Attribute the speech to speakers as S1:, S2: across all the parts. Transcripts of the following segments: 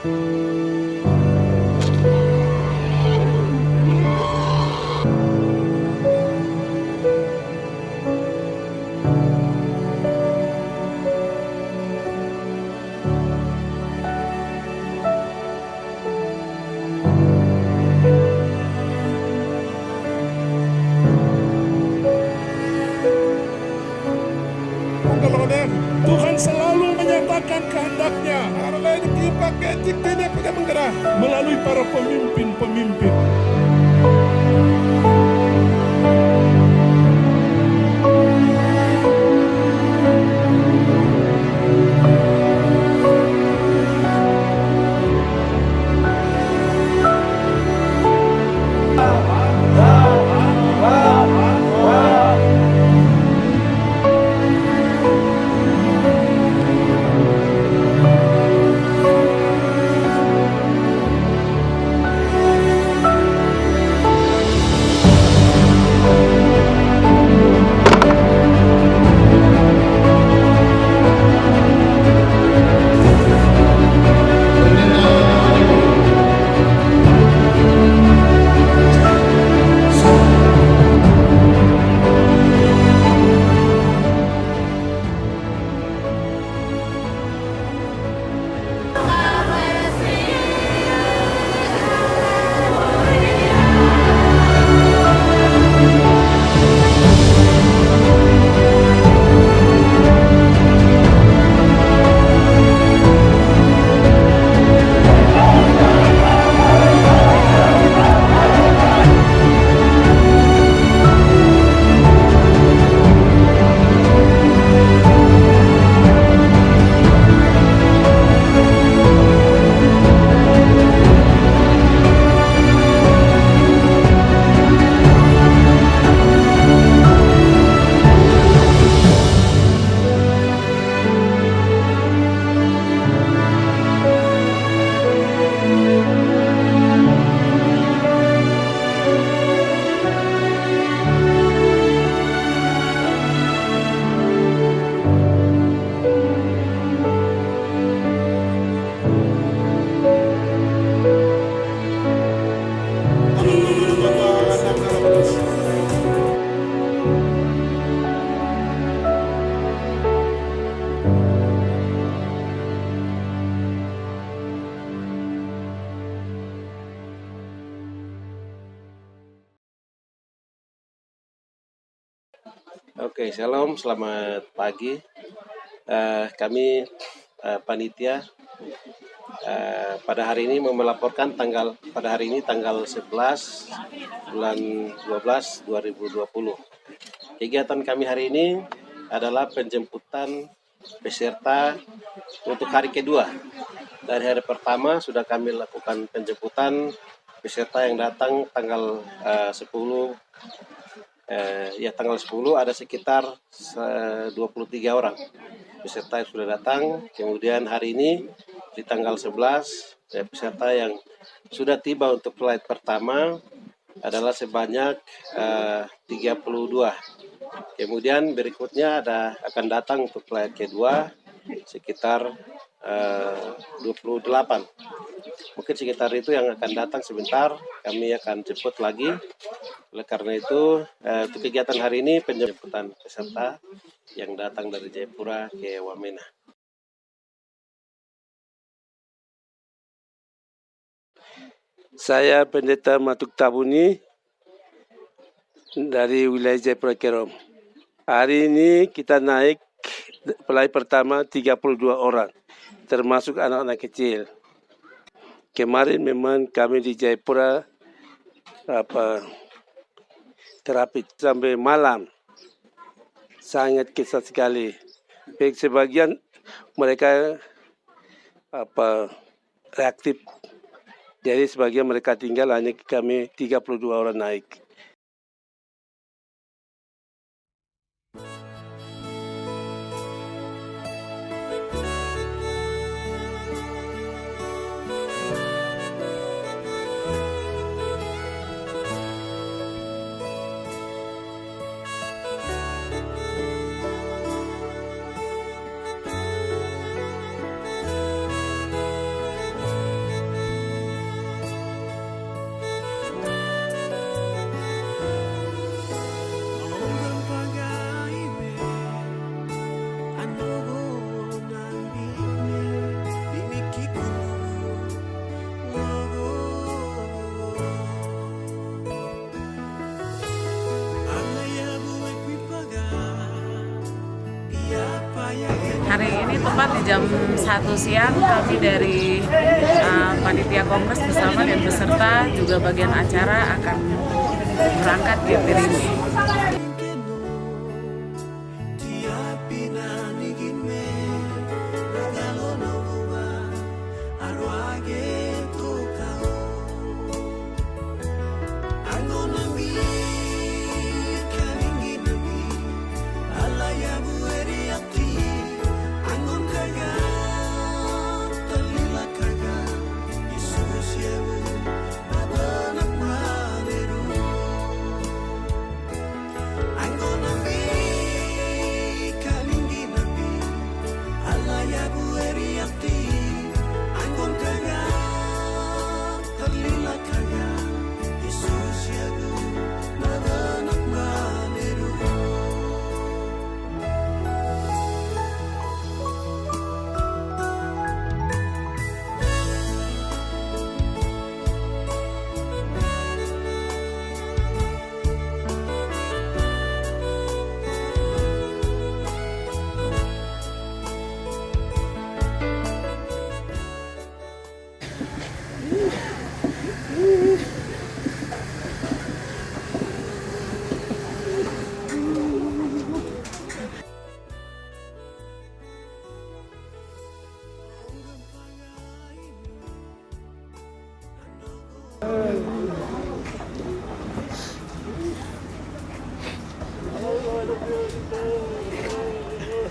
S1: Tuhan selalu menyatakan kehendaknya melalui para pemimpin-pemimpin.
S2: Oke, shalom, selamat pagi. Kami panitia pada hari ini mau melaporkan pada hari ini tanggal 11 bulan 12 2020. Kegiatan kami hari ini adalah penjemputan peserta untuk hari kedua. Dari hari pertama sudah kami lakukan penjemputan peserta yang datang tanggal 10. Tanggal 10 ada sekitar 23 orang peserta yang sudah datang. Kemudian hari ini di tanggal 11 peserta yang sudah tiba untuk flight pertama adalah sebanyak 32. Kemudian berikutnya akan datang untuk flight kedua sekitar 28. Mungkin sekitar itu yang akan datang sebentar, kami akan jemput lagi. Oleh karena itu, untuk kegiatan hari ini penjemputan peserta yang datang dari Jayapura ke Wamena.
S3: Saya Pendeta Matuk Tabuni dari wilayah Jayapura Kerom. Hari ini kita naik flight pertama 32 orang, termasuk anak-anak kecil. Kemarin memang kami di Jayapura terapi sampai malam, sangat kesat sekali. Baik sebagian mereka reaktif, jadi sebagian mereka tinggal, hanya kami 32 orang naik.
S4: ini tepat di jam 1 siang kami dari panitia kongres bersama dan peserta juga bagian acara akan berangkat ke Tirimi.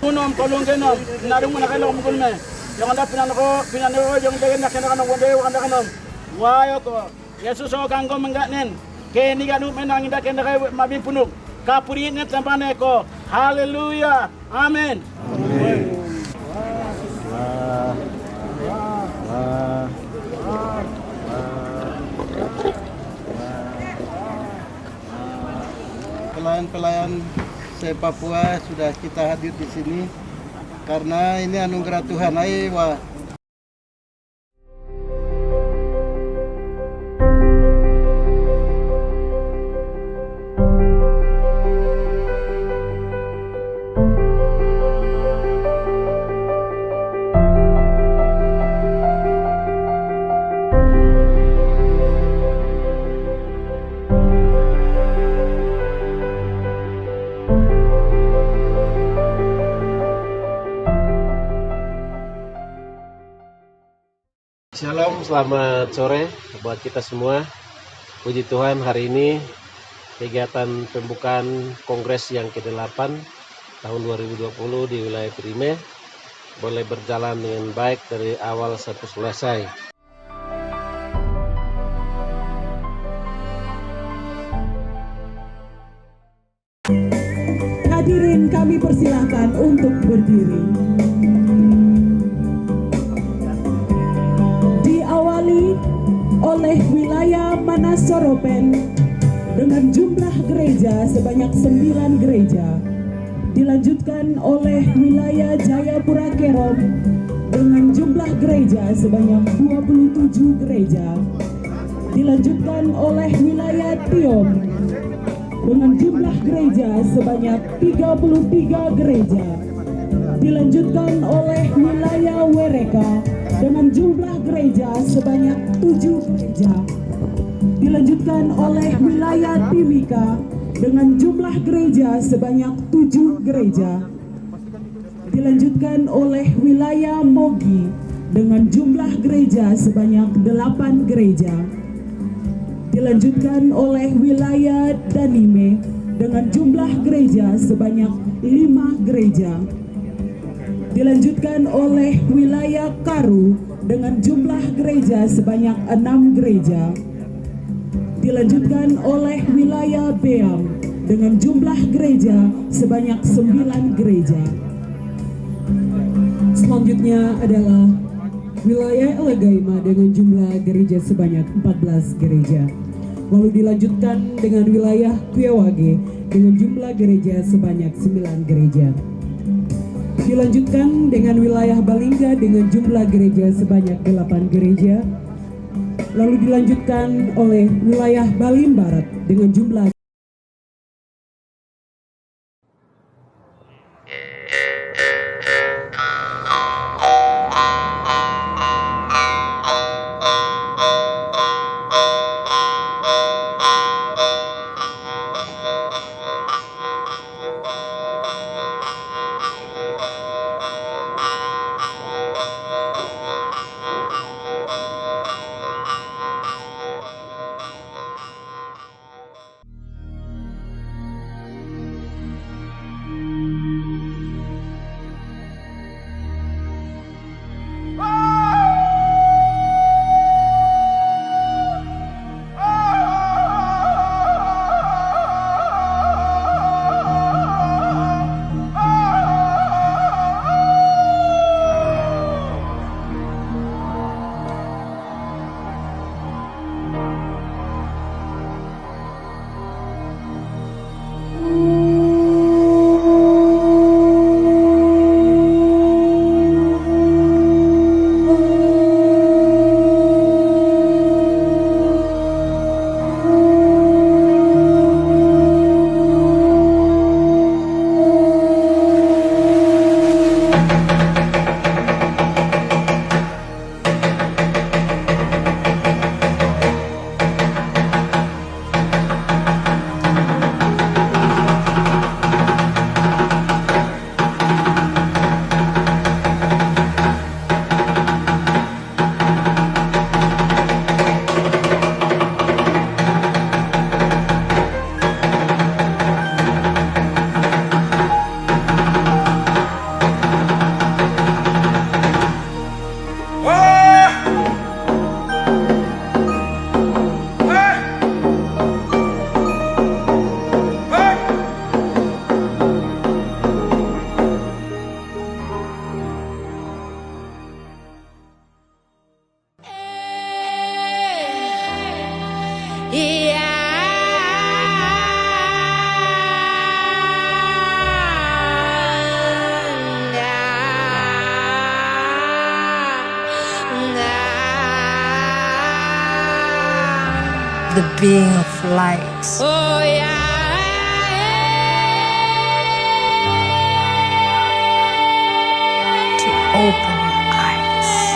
S5: Unom kolong kenom, narung mana kalau mukul me. Yang anda pinan ko yang degen nak kena kanong wande anda kanom. Wayo ko. Yesus o kanggo mengganen. Keni ganu menang inda kena kay mabi punuk. Kapurin net sampane ko. Haleluya. Amin. Amin. Pelayan-pelayan Papua sudah kita hadir di sini karena ini anugerah Tuhan. Wah.
S2: Shalom, selamat sore buat kita semua. Puji Tuhan, hari ini kegiatan pembukaan Kongres yang ke-8 tahun 2020 di wilayah Tirime boleh berjalan dengan baik dari awal sampai selesai.
S6: Hadirin kami persilahkan untuk berdiri. Oleh wilayah Manasoropen dengan jumlah gereja sebanyak 9 gereja, dilanjutkan oleh wilayah Jayapura Kerom dengan jumlah gereja sebanyak 27 gereja, dilanjutkan oleh wilayah Tiom dengan jumlah gereja sebanyak 33 gereja, dilanjutkan oleh wilayah Wereka dengan jumlah gereja sebanyak 7 gereja, dilanjutkan oleh wilayah Timika dengan jumlah gereja sebanyak 7 gereja, dilanjutkan oleh wilayah Mogi dengan jumlah gereja sebanyak 8 gereja, dilanjutkan oleh wilayah Danime dengan jumlah gereja sebanyak 5 gereja, dilanjutkan oleh wilayah Karu dengan jumlah gereja sebanyak 6 gereja, dilanjutkan oleh wilayah Beam dengan jumlah gereja sebanyak 9 gereja. Selanjutnya adalah wilayah Elegaima dengan jumlah gereja sebanyak 14 gereja. Lalu dilanjutkan dengan wilayah Kuyawage dengan jumlah gereja sebanyak 9 gereja. Dilanjutkan dengan wilayah Balingga dengan jumlah gereja sebanyak 8 gereja. Lalu dilanjutkan oleh wilayah Balim Barat dengan jumlah
S7: the being of light.
S8: Oh yeah.
S7: To open your eyes.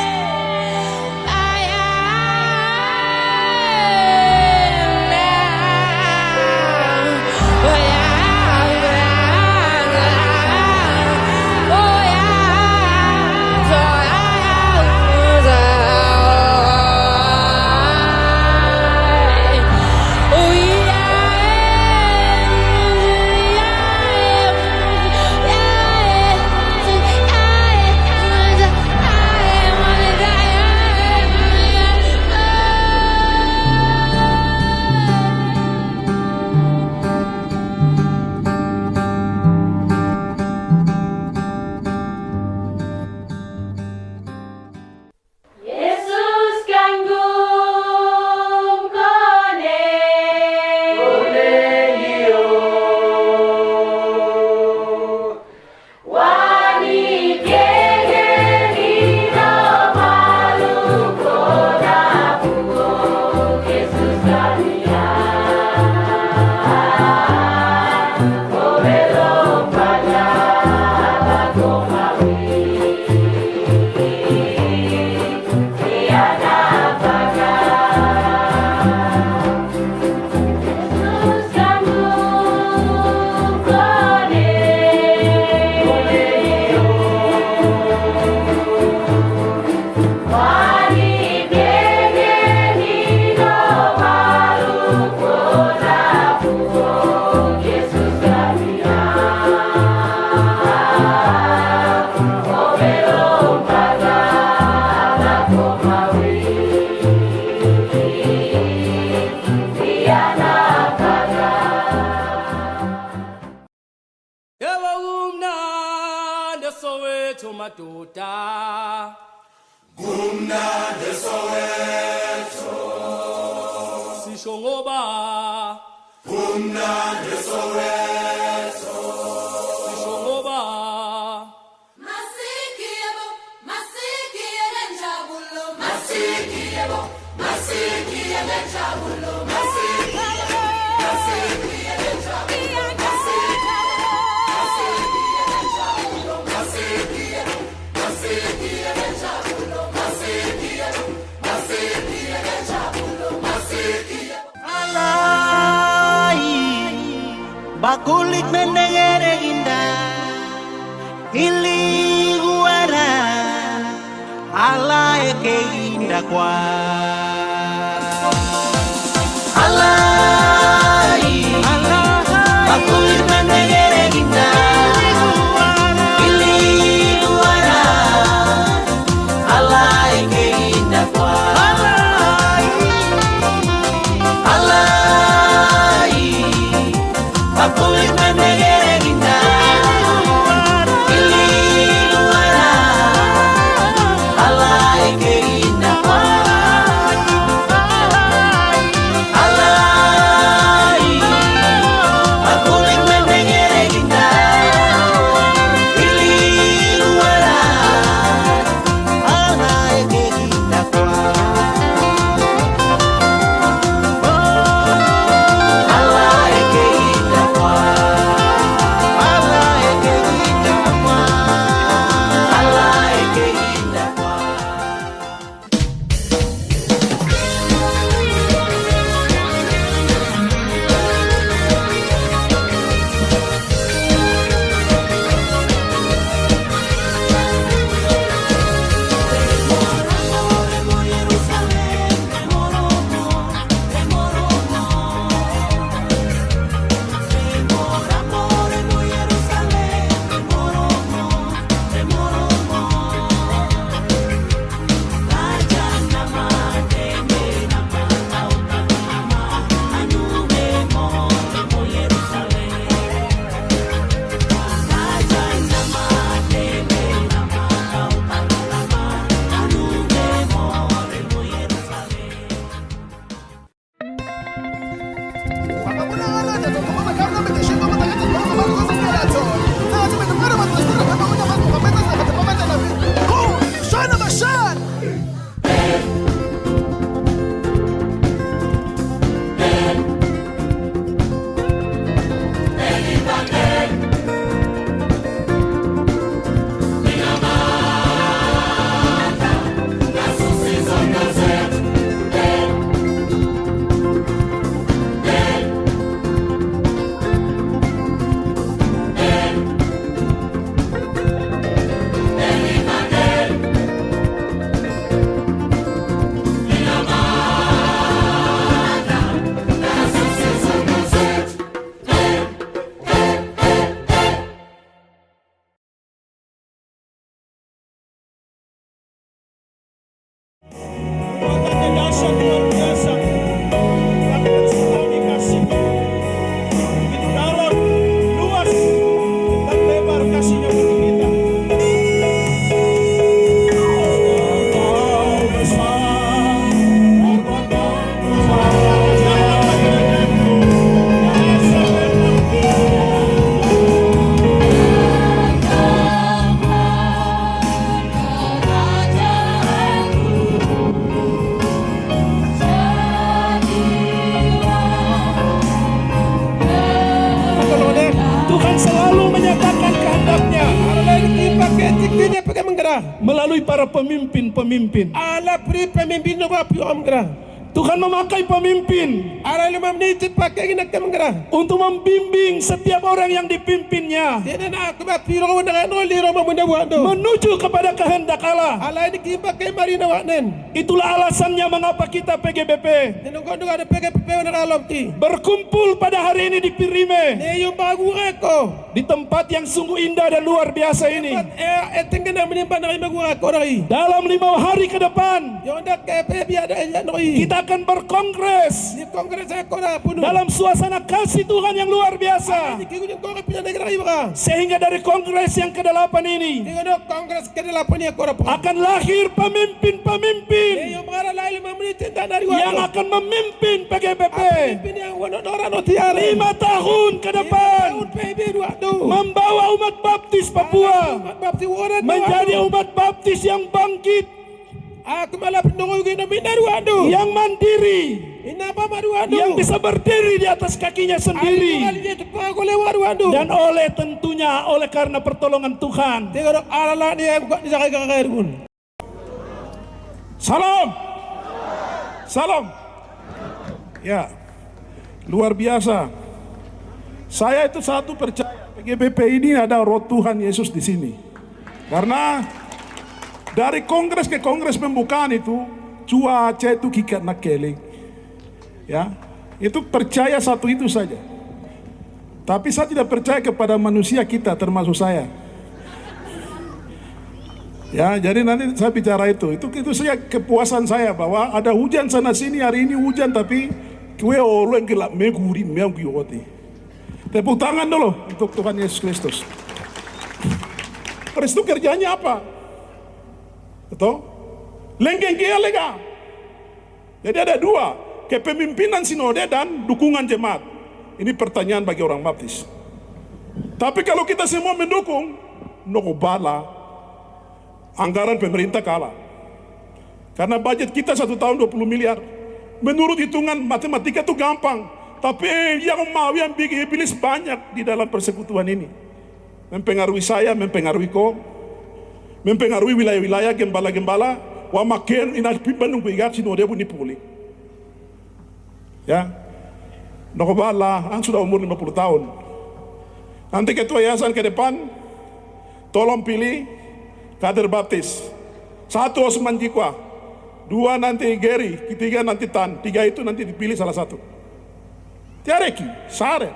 S9: Bakulit mendengar indah Hili guara Ala eke indah kwa Alai Bakulit mendengar indah Hili guara Ala eke indah kwa Bakulit mendengar indah Ili luara Alai ke indah
S5: Tuhan dahsyat luar biasa. Kami sedang dikasihi. Begitu dalam, luas, dan lebar kasih-Nya bagi kita.
S1: Tuhan selalu menyatakan kehendaknya melalui para pemimpin-pemimpin.
S5: Ala pri pemimpin no bapi omgra.
S1: Tuhan memakai pemimpin
S5: Ara lima menit pakai gina kemengra.
S1: untuk membimbing setiap orang yang dipimpinnya
S5: Tidak nak bapi ro dengan no liro mamunda wando.
S1: menuju kepada kehendak Allah.
S5: Ala ini kita pakai marina wanen.
S1: Itulah alasannya mengapa kita PGBP
S5: Nino kondo ada PGP na kalom ti.
S1: berkumpul pada hari ini di Pirime,
S5: Ne yung bagu ko.
S1: di tempat yang sungguh indah dan luar biasa ini.
S5: Etenggen na menimpa na bagu ko rai.
S1: Dalam 5 hari ke depan
S5: Yung dak kepe biada ya noi.
S1: kita akan berkongres
S5: Di kongres ko na puno.
S1: dalam suasana kasih Tuhan yang luar biasa,
S5: Di kiku yung kongres pindah negara iba.
S1: sehingga dari kongres yang ke-8 ini
S5: Di kono kongres kedelapan ya ko ra.
S1: akan lahir pemimpin-pemimpin
S5: Ne yung mga lalai 5 menit tinda na
S1: yang
S5: riwa.
S1: akan memimpin PGBP
S5: Pemimpin yang wano nora no tiare.
S1: 5 tahun ke depan,
S5: Tahun PB 2
S1: membawa umat baptis Papua
S5: Bapti wara
S1: menjadi umat baptis yang bangkit,
S5: Aku malah penunggu gini minaru ando.
S1: yang mandiri,
S5: Inapa maru ando.
S1: yang bisa berdiri di atas kakinya sendiri,
S5: Aku lewat ando.
S1: dan oleh tentunya oleh karena pertolongan Tuhan.
S5: Tengok ala ni yang kau disakai kakak pun.
S1: Salam, salam. Ya, luar biasa. Saya itu satu percaya PGBP ini ada roh Tuhan Yesus di sini. Karena dari kongres ke kongres pembukaan itu cuaca itu kikat nak keling. Ya, itu percaya satu itu saja. Tapi saya tidak percaya kepada manusia kita termasuk saya. Ya, jadi nanti saya bicara itu saja kepuasan saya bahwa ada hujan sana sini, hari ini hujan tapi kue orang gelap meguri meguyote. Tepuk tangan dulu untuk Tuhan Yesus Kristus. Terus itu kerjanya apa? Betul? Lengkeng kia lega. Jadi ada 2, kepemimpinan sinode dan dukungan jemaat. Ini pertanyaan bagi orang baptis. Tapi kalau kita semua mendukung, nokobala, anggaran pemerintah kalah. Karena budget kita 1 tahun 20 miliar. Menurut hitungan matematika itu gampang. Tapi yang mau yang bikin iblis banyak di dalam persekutuan ini. Mempengaruhi saya, mempengaruhi kau, mempengaruhi wilayah-wilayah gembala-gembala, wa makin inalpimban nung bigat sinode pun dipuli. Ya, nokobala, ang sudah umur 50 tahun. Nanti ketua yayasan ke depan, tolong pilih kader baptis. 1 Osman Jikwa, 2 nanti Geri, 3 nanti Tan, 3 itu nanti dipilih salah satu. Tiareki, sare.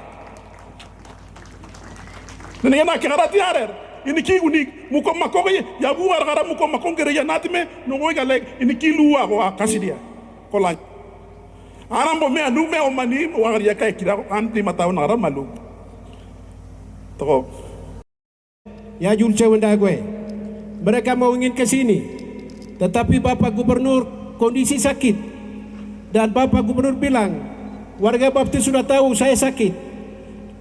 S1: Nene na kira tiarer. Ini ki unik, muko makoge ya buar kara muko makong gereja natime nongoi galek ini ki luar ko kasih dia. Kolan. Aram bo me anu me omani wangar ya kayak kira an 5 tahun aram malu. Toko.
S5: Ya Julce wenda gue. Mereka mau ingin ke sini. Tetapi Bapak Gubernur kondisi sakit. Dan Bapak Gubernur bilang, warga baptis sudah tahu saya sakit.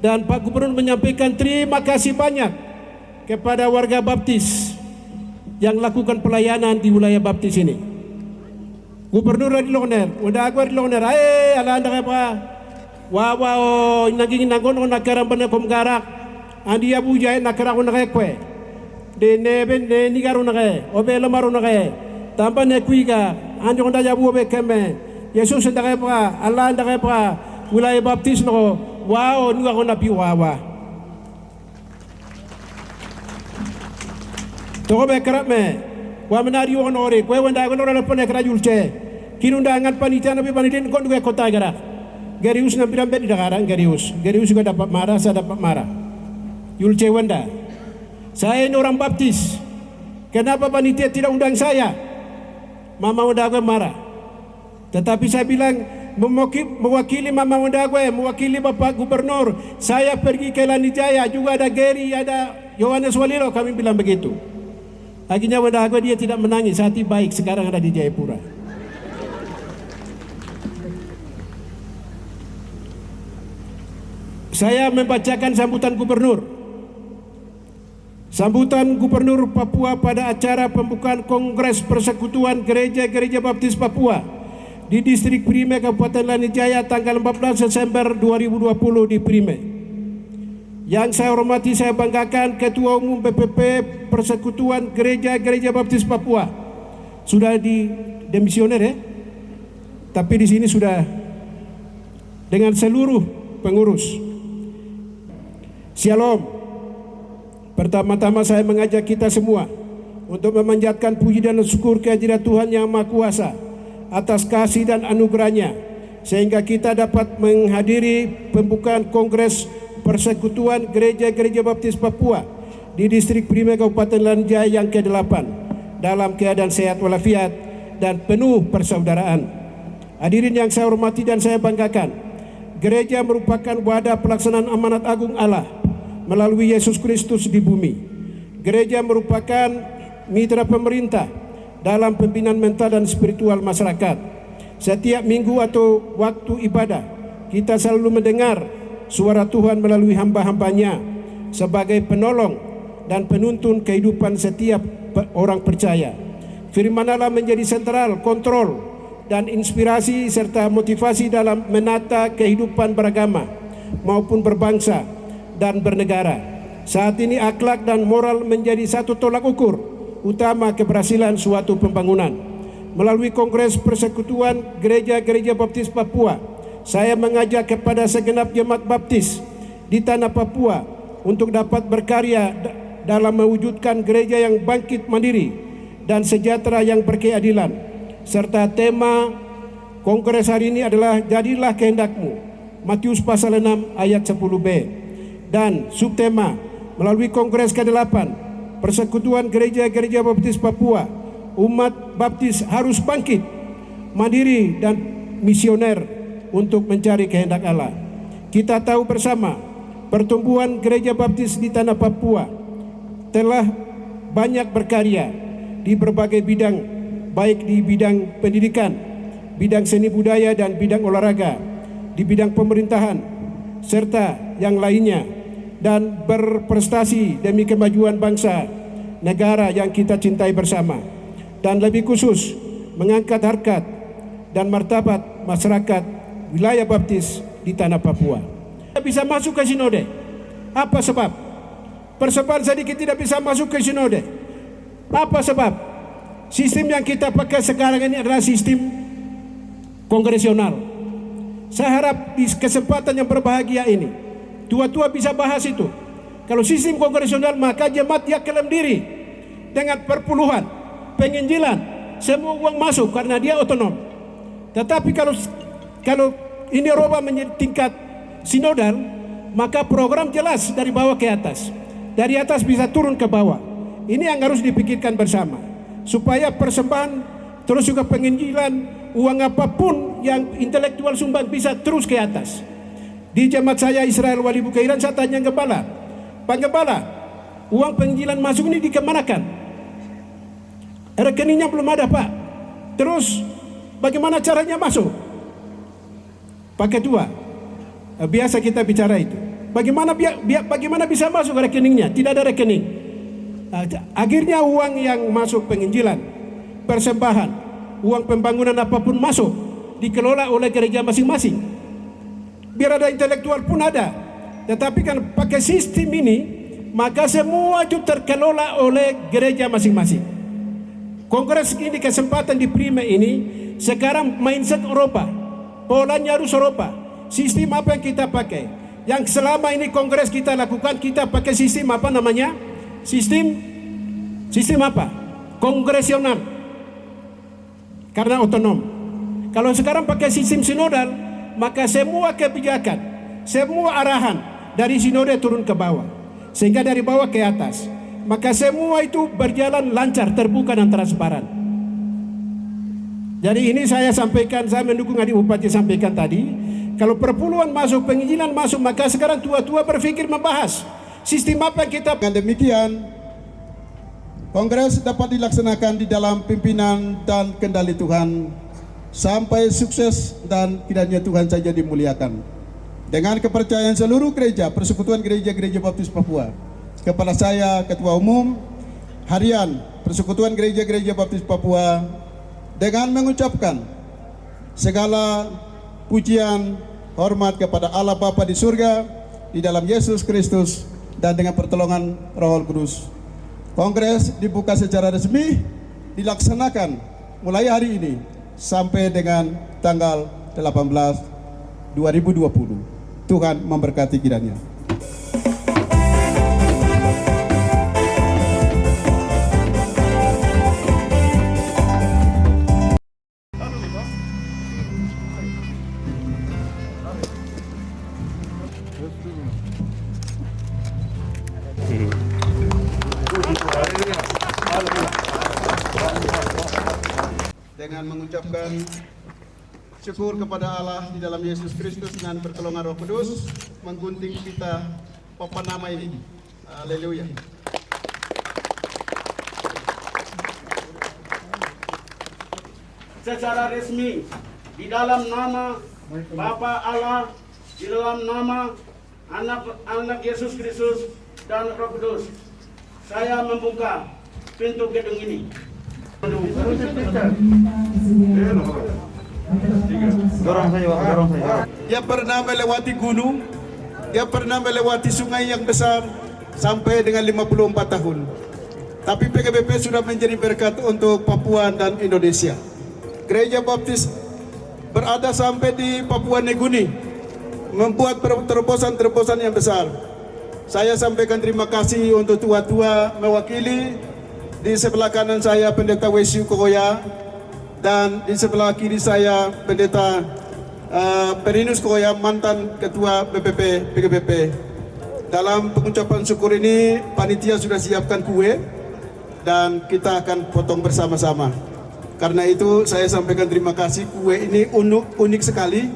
S5: Dan Pak Gubernur menyampaikan terima kasih banyak kepada warga baptis yang lakukan pelayanan di wilayah baptis ini. Gubernur di Loner, udah aku di Loner, ala anda apa? Wawa naging nagon nakaram bana komgarak. Andi abu jay nakarako nakekwe. De neben de nigaro nake, obelo maro nake. Tampa ne kuiga, andi konda jabu obe keme. Yesus ndake pa, Allah ndake pa, wilayah baptis no. Wow, nuga ko napi wawa. Toko be kerap me, wa menari wa nore, kue wenda ko nore lepone kera julce. Kinunda angan panitia nabi panitia kon duwe kota gara. Gerius na pirambe di dagarang Gerius. Gerius juga dapat marah, saya dapat marah. Julce wenda. Saya ini orang baptis. Kenapa panitia tidak undang saya? Mama udah gue marah.
S8: Tetapi saya bilang, mewakili Mama Wendagwe, mewakili Bapak Gubernur, saya pergi ke Lanijaya, juga ada Gary, ada Yohanes Waliro, kami bilang begitu. Akhirnya Wendagwe dia tidak menangis, hati baik, sekarang ada di Jayapura. Saya membacakan sambutan gubernur. Sambutan Gubernur Papua pada acara pembukaan Kongres Persekutuan Gereja-Gereja Baptis Papua di Distrik Prime Kabupaten Lanijaya tanggal 14 Desember 2020 di Prime. Yang saya hormati, saya banggakan Ketua Umum PPP Persekutuan Gereja-Gereja Baptis Papua. Sudah di demisioner ya, tapi di sini sudah dengan seluruh pengurus. Shalom. Pertama-tama saya mengajak kita semua untuk memanjatkan puji dan syukur kehadirat Tuhan Yang Maha Kuasa atas kasih dan anugerahnya, sehingga kita dapat menghadiri pembukaan Kongres Persekutuan Gereja-Gereja Baptis Papua di Distrik Prime Kabupaten Lanijaya yang ke-8 dalam keadaan sehat walafiat dan penuh persaudaraan. Hadirin yang saya hormati dan saya banggakan, gereja merupakan wadah pelaksanaan amanat agung Allah melalui Yesus Kristus di bumi. Gereja merupakan mitra pemerintah dalam pembinaan mental dan spiritual masyarakat. Setiap minggu atau waktu ibadah, kita selalu mendengar suara Tuhan melalui hamba-hambanya sebagai penolong dan penuntun kehidupan setiap orang percaya. Firman Allah menjadi sentral, kontrol, dan inspirasi serta motivasi dalam menata kehidupan beragama maupun berbangsa dan bernegara. Saat ini akhlak dan moral menjadi satu tolak ukur utama keberhasilan suatu pembangunan. Melalui Kongres Persekutuan Gereja-Gereja Baptis Papua, saya mengajak kepada segenap jemaat baptis di tanah Papua untuk dapat berkarya dalam mewujudkan gereja yang bangkit mandiri dan sejahtera yang berkeadilan. Serta tema Kongres hari ini adalah Jadilah Kehendakmu, Matius pasal 6 ayat 10b. Dan subtema melalui Kongres ke-8 Persekutuan Gereja-Gereja Baptis Papua, umat baptis harus bangkit, mandiri dan misioner untuk mencari kehendak Allah. Kita tahu bersama pertumbuhan gereja baptis di tanah Papua telah banyak berkarya di berbagai bidang, baik di bidang pendidikan, bidang seni budaya dan bidang olahraga, di bidang pemerintahan, serta yang lainnya, dan berprestasi demi kemajuan bangsa negara yang kita cintai bersama, dan lebih khusus mengangkat harkat dan martabat masyarakat wilayah baptis di tanah Papua. Tidak bisa masuk ke sinode. Apa sebab? Persembahan sedikit tidak bisa masuk ke sinode. Apa sebab? Sistem yang kita pakai sekarang ini adalah sistem kongresional. Saya harap di kesempatan yang berbahagia ini tua-tua bisa bahas itu. Kalau sistem kongresional, maka jemaat dia klaim diri dengan perpuluhan, penginjilan, semua uang masuk karena dia otonom. Tetapi kalau ini roba menjadi tingkat sinodal, maka program jelas dari bawah ke atas, dari atas bisa turun ke bawah. Ini yang harus dipikirkan bersama, supaya persembahan terus juga penginjilan, uang apapun yang intelektual sumbang bisa terus ke atas. Di jemaat saya Israel Wali Bukairan, saya tanya Gembala, Pak Gembala, uang penginjilan masuk ini dikemanakan? Rekeningnya belum ada Pak. Terus bagaimana caranya masuk? Pak Ketua, biasa kita bicara itu. Bagaimana bisa masuk rekeningnya? Tidak ada rekening. Akhirnya uang yang masuk penginjilan, persembahan, uang pembangunan apapun masuk, dikelola oleh gereja masing-masing. Biar ada intelektual pun ada. Tetapi kan pakai sistem ini, maka semua itu terkelola oleh gereja masing-masing. Kongres ini, kesempatan di Prime ini, sekarang mindset Eropa, polanya harus Eropa. Sistem apa yang kita pakai? Yang selama ini kongres kita lakukan, kita pakai sistem apa namanya? Sistem apa? Kongresional. Karena otonom. Kalau sekarang pakai sistem sinodal, maka semua kebijakan, semua arahan dari sinode turun ke bawah, sehingga dari bawah ke atas, maka semua itu berjalan lancar, terbuka dan transparan. Jadi ini saya sampaikan, saya mendukung adik Bupati sampaikan tadi. Kalau perpuluhan masuk, pengizinan masuk, maka sekarang tua-tua berpikir membahas sistem apa kita.
S10: Dengan demikian, Kongres dapat dilaksanakan di dalam pimpinan dan kendali Tuhan sampai sukses dan kiranya Tuhan saja dimuliakan. Dengan kepercayaan seluruh gereja, Persekutuan Gereja-Gereja Baptis Papua, kepala saya, Ketua Umum Harian Persekutuan Gereja-Gereja Baptis Papua, dengan mengucapkan segala pujian, hormat kepada Allah Bapa di surga, di dalam Yesus Kristus, dan dengan pertolongan Roh Kudus. Kongres dibuka secara resmi, dilaksanakan mulai hari ini sampai dengan tanggal 18 2020. Tuhan memberkati kiranya. Dengan mengucapkan syukur kepada Allah di dalam Yesus Kristus dengan pertolongan Roh Kudus, menggunting kita papan nama ini. Haleluya.
S5: Secara resmi di dalam nama Bapa Allah, di dalam nama Anak Yesus Kristus dan Roh Kudus, saya membuka pintu gedung ini.
S10: Dia pernah melewati gunung, dia pernah melewati sungai yang besar sampai dengan 54 tahun. Tapi PGBP sudah menjadi berkat untuk Papua dan Indonesia. Gereja Baptis berada sampai di Papua Neguni, membuat terobosan-terobosan yang besar. Saya sampaikan terima kasih untuk tua-tua mewakili. Di sebelah kanan saya Pendeta Wesiu Kokoya, dan di sebelah kiri saya Pendeta Perinus Kokoya, mantan Ketua BPP PGBP. Dalam pengucapan syukur ini, panitia sudah siapkan kue dan kita akan potong bersama-sama. Karena itu saya sampaikan terima kasih. Kue ini unik sekali.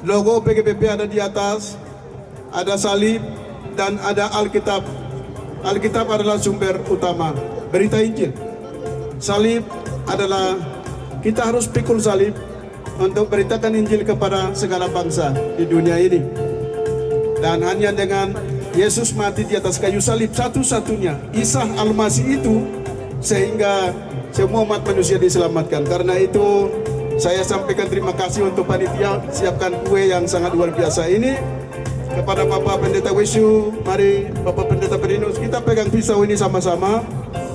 S10: Logo PGBP ada di atas, ada salib dan ada Alkitab. Alkitab adalah sumber utama berita Injil. Salib adalah, kita harus pikul salib untuk beritakan Injil kepada segala bangsa di dunia ini. Dan hanya dengan Yesus mati di atas kayu salib satu-satunya Isa Al-Masih itu, sehingga semua umat manusia diselamatkan. Karena itu saya sampaikan terima kasih untuk panitia siapkan kue yang sangat luar biasa ini. Kepada Bapak Pendeta Wesiu, mari Bapak Pendeta Perinus, kita pegang pisau ini sama-sama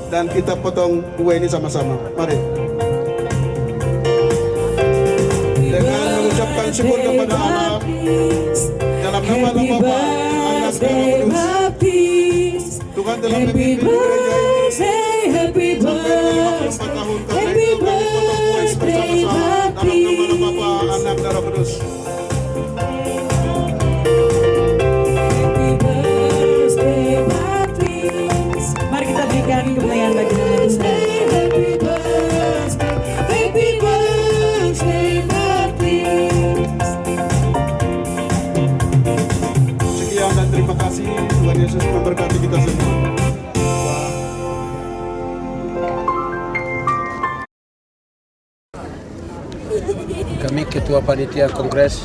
S10: dan kita potong kue ini sama-sama. Mari. Dengan mengucapkan syukur kepada Allah dalam nama Bapa, Anak dan Roh Kudus. Tuhan telah memimpin gereja ini sampai 54 tahun. Karena itu kami potong kue bersama-sama dalam nama Bapa, Anak dan Roh Kudus.
S6: Mari kita berikan kemuliaan bagi nama Tuhan.
S10: Sekian dan terima kasih. Tuhan Yesus memberkati kita semua.
S3: Kami Ketua Panitia Kongres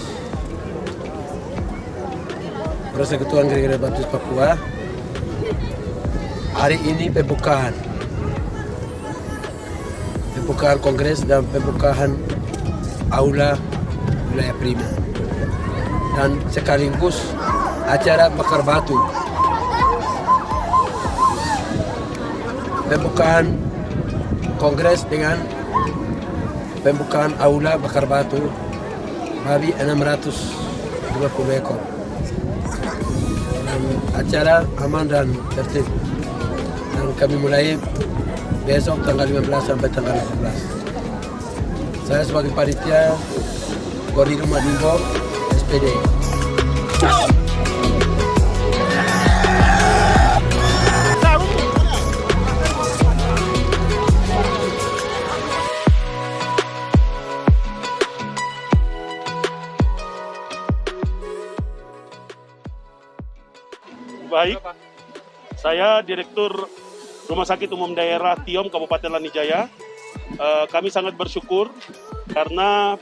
S3: Persekutuan Gereja Baptis Papua, hari ini pembukaan kongres dan pembukaan aula wilayah Prima, dan sekaligus acara bakar batu. Pembukaan kongres dengan pembukaan aula bakar batu babi 620 ekor. Dan acara aman dan tertib. Dan kami mulai besok tanggal 15 sampai tanggal 18. Saya sebagai panitia Koridor Madingo SPD.
S11: baik. Saya Direktur Rumah Sakit Umum Daerah Tiom Kabupaten Lanijaya. Kami sangat bersyukur karena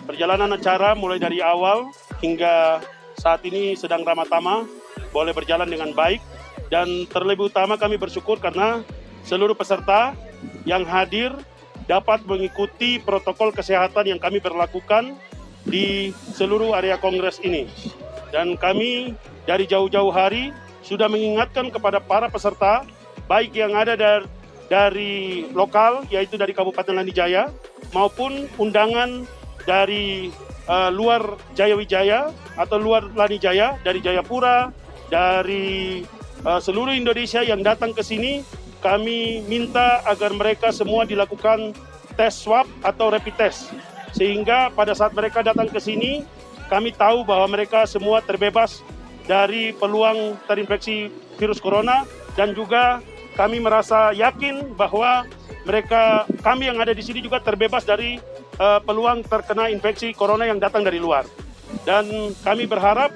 S11: perjalanan acara mulai dari awal hingga saat ini sedang ramah-tamah boleh berjalan dengan baik, dan terlebih utama kami bersyukur karena seluruh peserta yang hadir dapat mengikuti protokol kesehatan yang kami berlakukan di seluruh area kongres ini. Dan kami dari jauh-jauh hari sudah mengingatkan kepada para peserta, baik yang ada dari lokal, yaitu dari Kabupaten Lanijaya, maupun undangan dari luar Jayawijaya atau luar Lanijaya, dari Jayapura, dari seluruh Indonesia yang datang ke sini. Kami minta agar mereka semua dilakukan tes swab atau rapid test, sehingga pada saat mereka datang ke sini, kami tahu bahwa mereka semua terbebas dari peluang terinfeksi virus corona, dan juga kami merasa yakin bahwa kami yang ada di sini juga terbebas dari peluang terkena infeksi corona yang datang dari luar. Dan kami berharap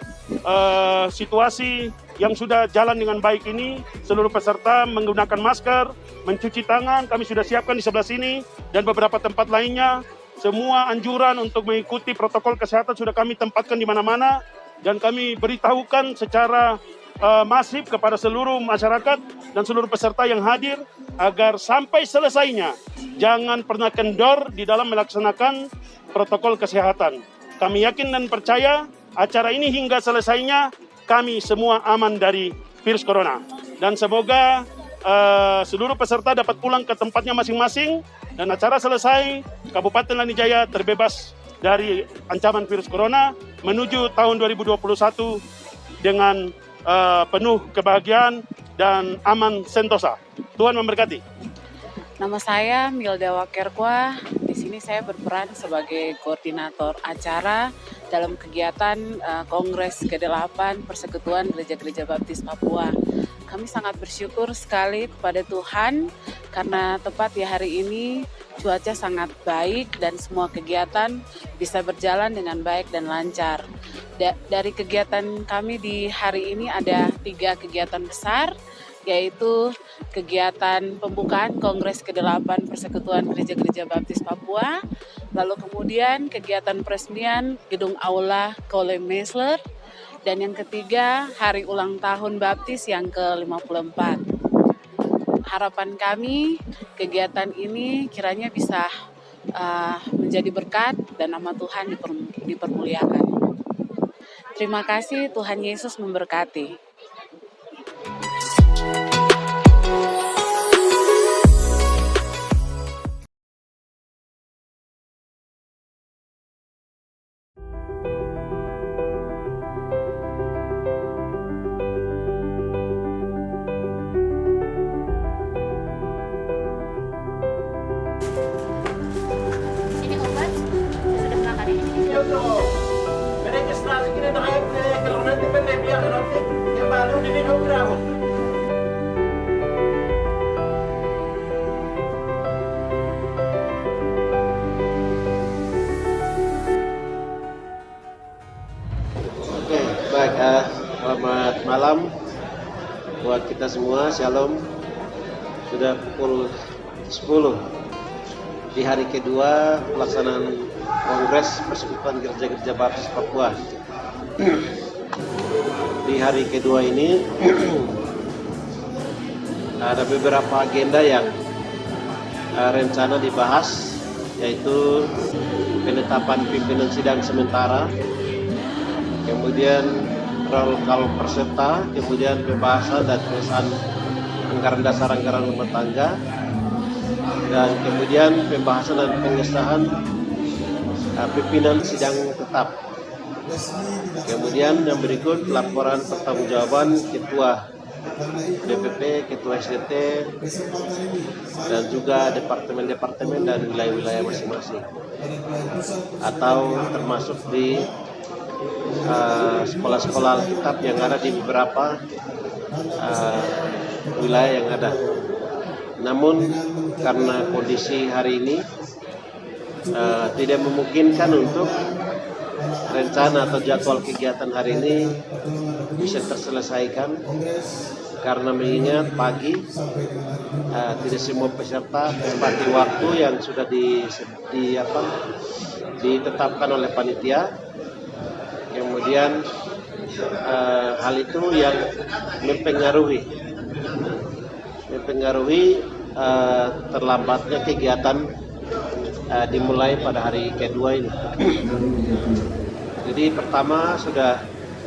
S11: situasi yang sudah jalan dengan baik ini, seluruh peserta menggunakan masker, mencuci tangan, kami sudah siapkan di sebelah sini, dan beberapa tempat lainnya. Semua anjuran untuk mengikuti protokol kesehatan sudah kami tempatkan di mana-mana, dan kami beritahukan secara masif kepada seluruh masyarakat dan seluruh peserta yang hadir, agar sampai selesainya jangan pernah kendor di dalam melaksanakan protokol kesehatan. Kami yakin dan percaya acara ini hingga selesainya kami semua aman dari virus corona. Dan semoga seluruh peserta dapat pulang ke tempatnya masing-masing, dan acara selesai, Kabupaten Lanijaya terbebas dari ancaman virus corona menuju tahun 2021 dengan penuh kebahagiaan dan aman sentosa. Tuhan memberkati.
S4: Nama saya Milda Wakerkwa. Di sini saya berperan sebagai koordinator acara dalam kegiatan Kongres ke-8 Persekutuan Gereja-Gereja Baptis Papua. Kami sangat bersyukur sekali kepada Tuhan karena tepat di hari ini cuaca sangat baik dan semua kegiatan bisa berjalan dengan baik dan lancar. Dari kegiatan kami di hari ini ada 3 kegiatan besar, yaitu kegiatan pembukaan Kongres ke-8 Persekutuan Gereja-Gereja Baptis Papua, lalu kemudian kegiatan peresmian Gedung Aula Kole Mesler, dan yang ketiga hari ulang tahun Baptis yang ke-54. Harapan kami kegiatan ini kiranya bisa menjadi berkat dan nama Tuhan dipermuliakan. Terima kasih, Tuhan Yesus memberkati.
S2: Selamat malam buat kita semua, Shalom. Sudah pukul 10 di hari kedua pelaksanaan Kongres Persekutuan Gereja-Gereja Baptis Papua. Di hari kedua ini ada beberapa agenda yang rencana dibahas, yaitu penetapan pimpinan sidang sementara, kemudian roll call peserta, kemudian pembahasan dan pengesahan anggaran dasar anggaran rumah tangga, dan kemudian pembahasan dan pengesahan pimpinan sidang tetap. Kemudian yang berikut laporan pertanggungjawaban ketua DPP, ketua SDT, dan juga departemen-departemen dan wilayah-wilayah masing-masing, atau termasuk di sekolah-sekolah Alkitab yang ada di beberapa wilayah yang ada. Namun karena kondisi hari ini tidak memungkinkan untuk rencana atau jadwal kegiatan hari ini bisa terselesaikan karena mengingat pagi tidak semua peserta tepati waktu yang sudah ditetapkan oleh panitia. Kemudian hal itu yang mempengaruhi terlambatnya kegiatan dimulai pada hari kedua ini. Jadi pertama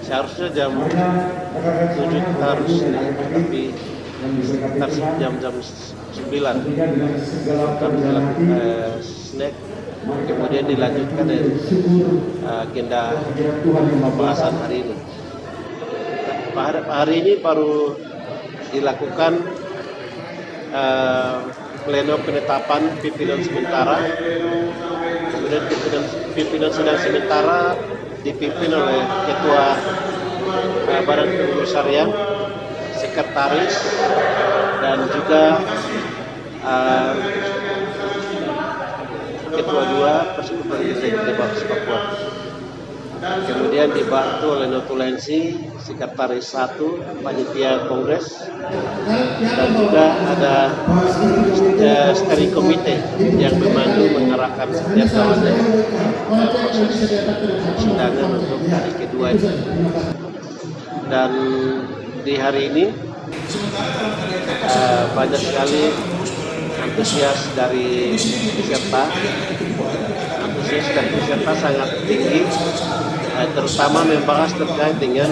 S2: seharusnya jam 7 kita harus tapi sekitar jam 9 kami melakukan snack, kemudian dilanjutkan dengan agenda pembahasan hari ini. Hari ini baru dilakukan pleno penetapan pimpinan sementara, kemudian pimpinan sidang sementara dipimpin oleh Ketua Badan Pengurusarian, Sekretaris, dan juga Ketua 2 Persekutuan Gereja Baptis Papua. Kemudian dibantu oleh Notulensi, Sekretaris 1 Panitia Kongres, dan juga ada steering komite yang memandu mengarahkan setiap kawannya proses persidangan untuk hari kedua ini. Dan di hari ini banyak sekali antusias dari peserta. Antusias dari peserta sangat tinggi, terutama membahas terkait dengan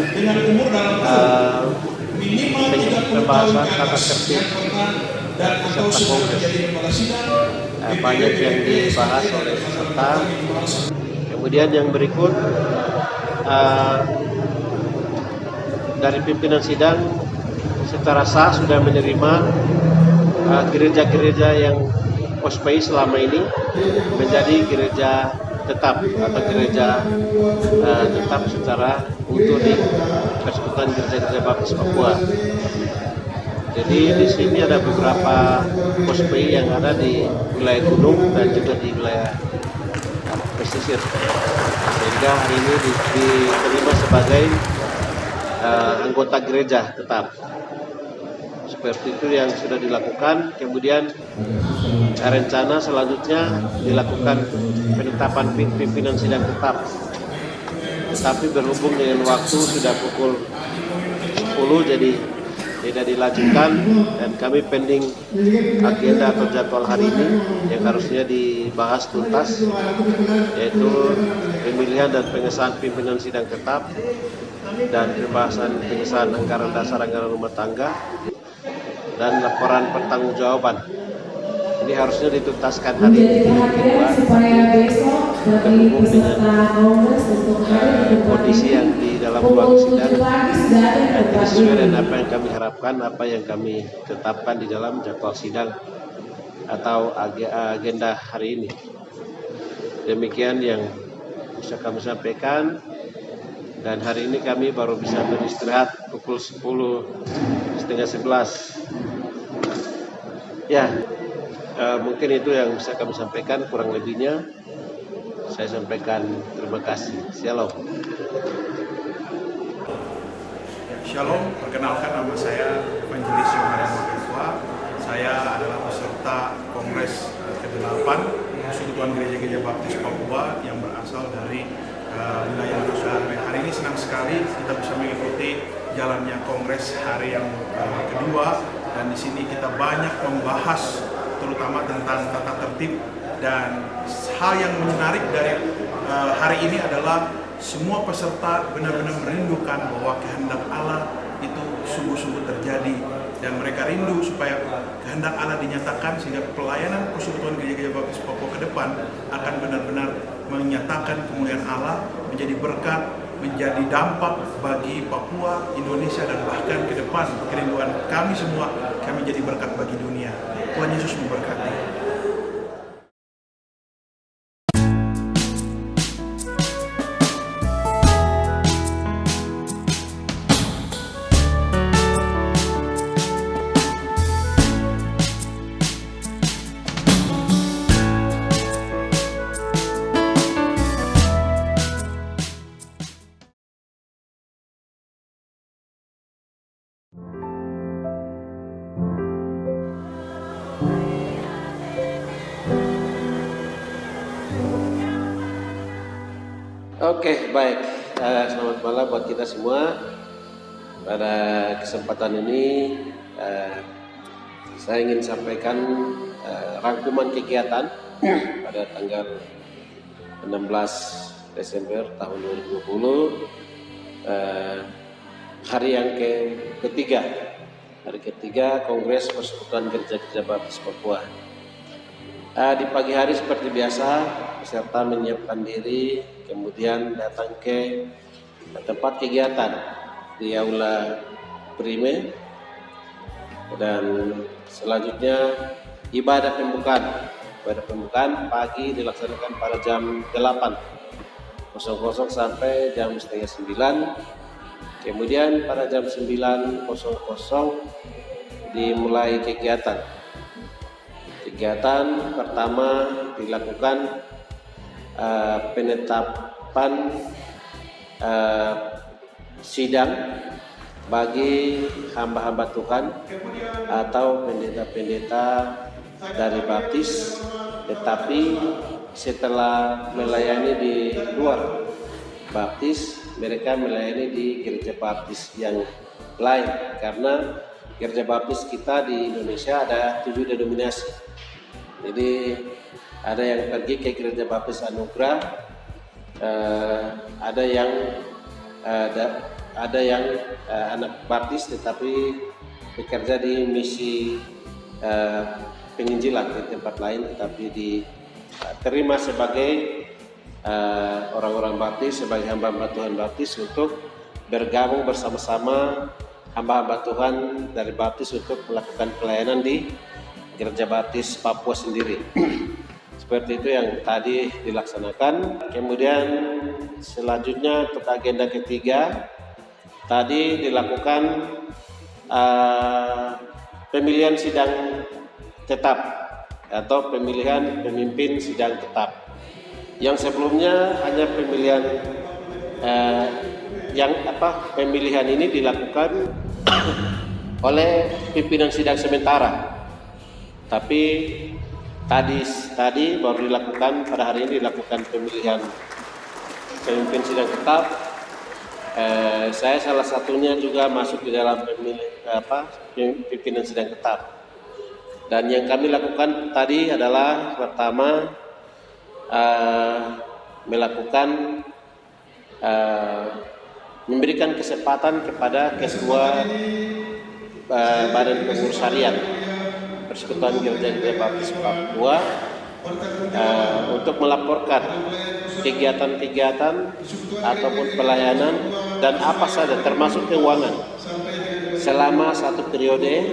S2: pembahasan tata tertib peserta kongres. Banyak yang dibahas oleh peserta. Kemudian yang berikut dari pimpinan sidang secara sah sudah menerima gereja-gereja yang OSPI selama ini menjadi gereja tetap atau gereja tetap secara utuh di Persekutuan Gereja Baptis Papua. Jadi di sini ada beberapa OSPI yang ada di wilayah gunung dan juga di wilayah pesisir, sehingga hari ini diterima sebagai anggota gereja tetap. Seperti itu yang sudah dilakukan. Kemudian rencana selanjutnya dilakukan penetapan pimpinan sidang tetap. Tetapi berhubung dengan waktu sudah pukul 10, jadi tidak dilanjutkan, dan kami pending agenda atau jadwal hari ini yang harusnya dibahas tuntas, yaitu pemilihan dan pengesahan pimpinan sidang tetap dan pembahasan pengesahan anggaran dasar anggaran rumah tangga dan laporan pertanggungjawaban. Ini harusnya dituntaskan hari ini berhubung dengan kondisi yang di dalam ruang sidang dan tidak sesuai dengan apa yang kami harapkan, apa yang kami tetapkan di dalam jadwal sidang atau agenda hari ini. Demikian yang bisa kami sampaikan, dan hari ini kami baru bisa beristirahat pukul 10:30. Ya, mungkin itu yang bisa kami sampaikan, kurang lebihnya saya sampaikan terima kasih. Shalom.
S12: Shalom, perkenalkan nama saya Evangelis Yohanes Makeswa. Saya adalah peserta Kongres ke-8 Persekutuan Gereja Baptis Papua yang berasal dari wilayah Nusa. Hari ini senang sekali kita bisa mengikuti jalannya Kongres hari yang kedua, dan di sini kita banyak membahas terutama tentang tata tertib, dan hal yang menarik dari hari ini adalah semua peserta benar-benar merindukan bahwa kehendak Allah itu sungguh-sungguh terjadi, dan mereka rindu supaya kehendak Allah dinyatakan, sehingga pelayanan Persekutuan Gereja Baptis Papua ke depan akan benar-benar menyatakan kemuliaan Allah, menjadi berkat, menjadi dampak bagi Papua, Indonesia, dan bahkan ke depan kerinduan kami semua, kami jadi berkat bagi dunia. Tuhan Yesus memberkati.
S2: Oke, baik. Selamat malam buat kita semua. Pada kesempatan ini saya ingin sampaikan rangkuman kegiatan pada tanggal 16 Desember tahun 2020, hari yang ketiga Kongres Persekutuan Gereja-Gereja Baptis Papua. Di pagi hari seperti biasa, peserta menyiapkan diri, kemudian datang ke tempat kegiatan di Aula Prime, dan selanjutnya ibadah pembukaan pagi dilaksanakan pada jam 8.00 sampai jam setengah 9. Kemudian pada jam 9.00 dimulai kegiatan. Kegiatan pertama dilakukan penetapan sidang bagi hamba-hamba Tuhan atau pendeta-pendeta dari Baptis, tetapi setelah melayani di luar Baptis, mereka melayani di gereja Baptis yang lain, karena gereja Baptis kita di Indonesia ada 7 denominasi. Jadi ada yang pergi ke gereja Baptis Anugerah, ada yang anak Baptis tetapi bekerja di misi penginjilan di tempat lain, tetapi diterima sebagai orang-orang Baptis, sebagai hamba-hamba Tuhan Baptis untuk bergabung bersama-sama hamba-hamba Tuhan dari Baptis untuk melakukan pelayanan di Gereja Baptis Papua sendiri. Seperti itu yang tadi dilaksanakan. Kemudian selanjutnya untuk agenda ketiga, tadi dilakukan pemilihan sidang tetap atau pemilihan pemimpin sidang tetap. Yang sebelumnya hanya pemilihan ini dilakukan oleh pimpinan sidang sementara. Tapi tadi baru dilakukan, pada hari ini dilakukan pemilihan pemimpin sidang tetap. Saya salah satunya juga masuk di dalam pimpinan sidang tetap. Dan yang kami lakukan tadi adalah pertama melakukan memberikan kesempatan kepada ketua Badan Pengurus Harian Persekutuan Gereja-Gereja Baptis Papua untuk melaporkan kegiatan-kegiatan ataupun pelayanan dan apa saja termasuk keuangan selama satu periode,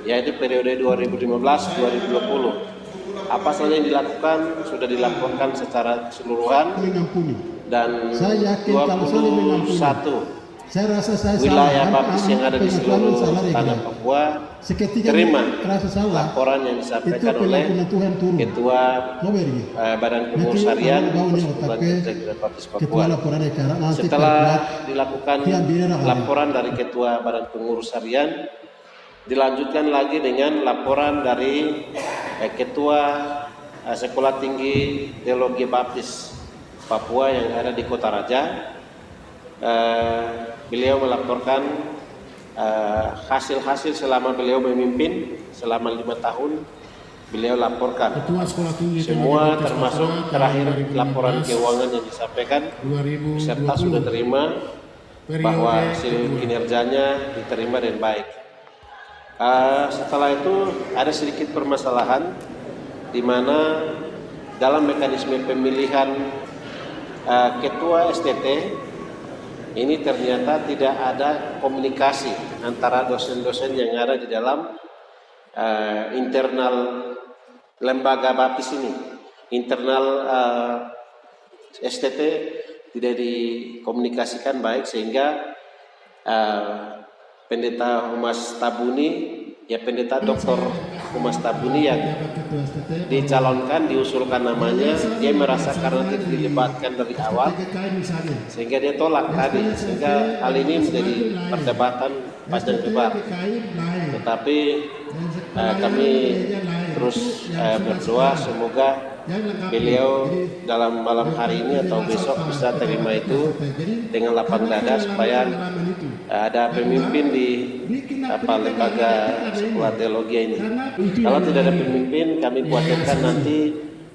S2: yaitu periode 2015-2020. Apa saja yang dilakukan sudah dilaporkan secara keseluruhan, dan 21 wilayah Baptis yang ada di seluruh tanah Papua terima laporan yang disampaikan oleh Ketua Badan Pengurus Harian Persekutuan Gereja-Gereja Baptis Papua. Setelah dilakukan laporan dari Ketua Badan Pengurus Harian, dilanjutkan lagi dengan laporan dari Ketua Sekolah Tinggi Teologi Baptis Papua yang ada di Kota Raja. Beliau melaporkan hasil-hasil selama beliau memimpin selama 5 tahun. Beliau laporkan semua, termasuk terakhir laporan keuangan yang disampaikan, peserta sudah terima bahwa hasil kinerjanya diterima dengan baik. Setelah itu ada sedikit permasalahan di mana dalam mekanisme pemilihan ketua STT ini ternyata tidak ada komunikasi antara dosen-dosen yang ada di dalam internal lembaga Baptis ini. Internal STT tidak dikomunikasikan baik, sehingga Pendeta Humas Tabuni, Pendeta Dr. Humas Tabuni yang dicalonkan, diusulkan namanya, dia merasa karena tidak dilibatkan dari awal sehingga dia tolak tadi, sehingga hal ini menjadi perdebatan panjang lebar. Tetapi kami terus berdoa semoga beliau dalam malam hari ini atau besok bisa terima itu dengan lapang dada supaya ada pemimpin di lembaga sekolah teologi ini. Kalau tidak ada pemimpin, kami khawatirkan nanti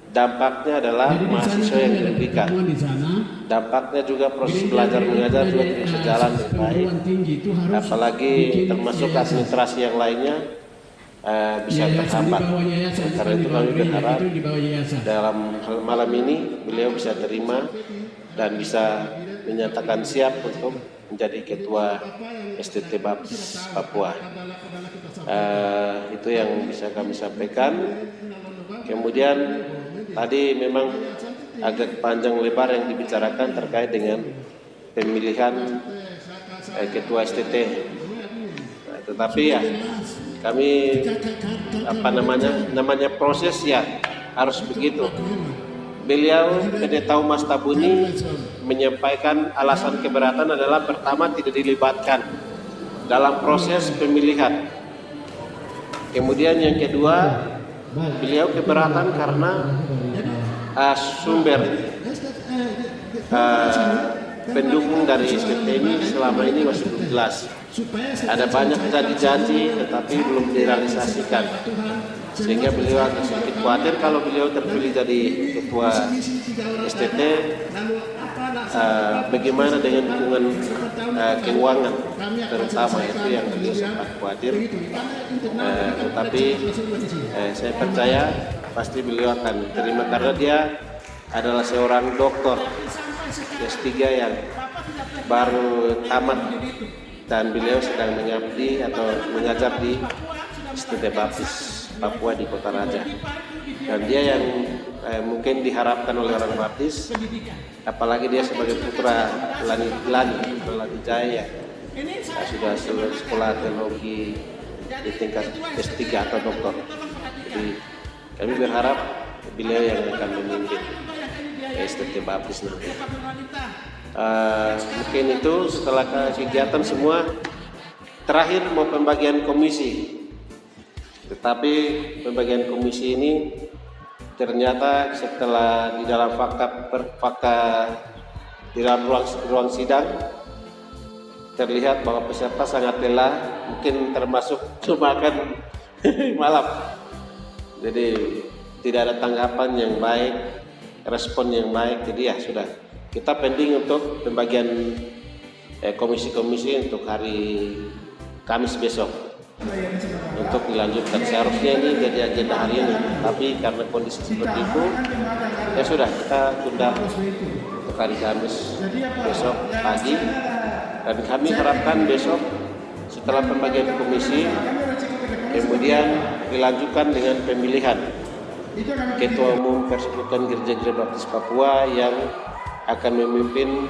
S2: dampaknya adalah mahasiswa yang dirugikan. Dampaknya juga proses belajar mengajar juga tidak bisa jalan dengan baik. Apalagi termasuk administrasi yang lainnya bisa terhambat. Karena itu kami berharap dalam malam ini beliau bisa terima dan bisa menyatakan siap untuk menjadi ketua STT Baptis Papua. Itu yang bisa kami sampaikan. Kemudian tadi memang agak panjang lebar yang dibicarakan terkait dengan pemilihan ketua STT. Tetapi ya kami namanya proses ya harus begitu. Beliau Pendeta Umas Tabuni menyampaikan alasan keberatan adalah pertama tidak dilibatkan dalam proses pemilihan. Kemudian yang kedua, beliau keberatan karena sumber pendukung dari STT ini selama ini masih belum jelas. Ada banyak janji tetapi belum direalisasikan, sehingga beliau agak sedikit khawatir kalau beliau terpilih jadi ketua STT, bagaimana dengan dukungan keuangan terutama, itu yang beliau sempat khawatir. Tetapi saya percaya pasti beliau akan terima karena dia adalah seorang doktor S3 yang baru tamat dan beliau sedang mengabdi atau mengajar di STT Baptis Papua di Kota Raja. Dan dia yang mungkin diharapkan oleh orang Baptis, apalagi dia sebagai putra Lani Jaya, sudah sekolah teologi di tingkat S3 atau doktor. Jadi kami berharap beliau yang akan memimpin STT Baptis nanti. Mungkin itu setelah kegiatan semua. Terakhir mau pembagian komisi, tetapi pembagian komisi ini ternyata setelah di dalam fakta di dalam ruang sidang terlihat bahwa peserta sangat lelah, mungkin termasuk makan malam. Jadi tidak ada tanggapan yang baik, respon yang baik. Jadi ya sudah, kita pending untuk pembagian komisi-komisi untuk hari Kamis besok untuk dilanjutkan. Seharusnya ini jadi agenda hari ini, tapi karena kondisi seperti itu ya sudah, kita tunda untuk hari Kamis besok pagi. Dan kami harapkan besok setelah pembagian komisi kemudian dilanjutkan dengan pemilihan Ketua Umum Persekutuan Gereja-Gereja Baptis Papua yang akan memimpin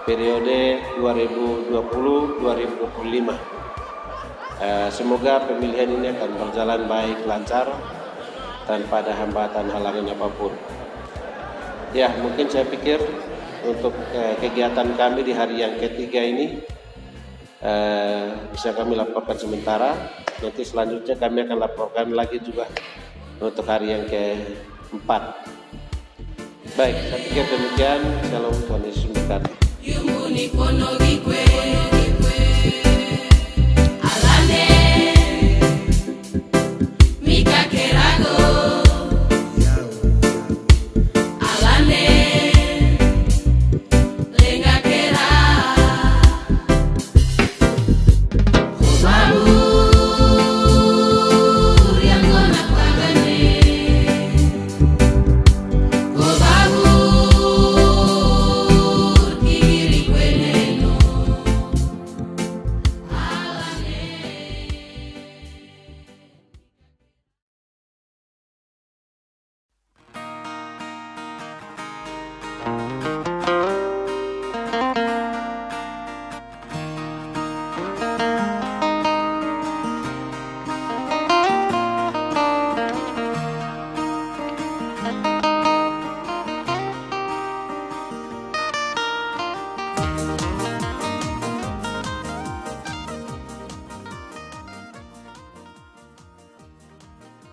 S2: periode 2020-2025. Semoga pemilihan ini akan berjalan baik, lancar, tanpa ada hambatan halangan apapun. Ya, mungkin saya pikir untuk kegiatan kami di hari yang ketiga ini bisa kami laporkan sementara. Nanti selanjutnya kami akan laporkan lagi juga untuk hari yang keempat. Baik, saya pikir demikian. Shalom, Tuhan Yesus memberkati.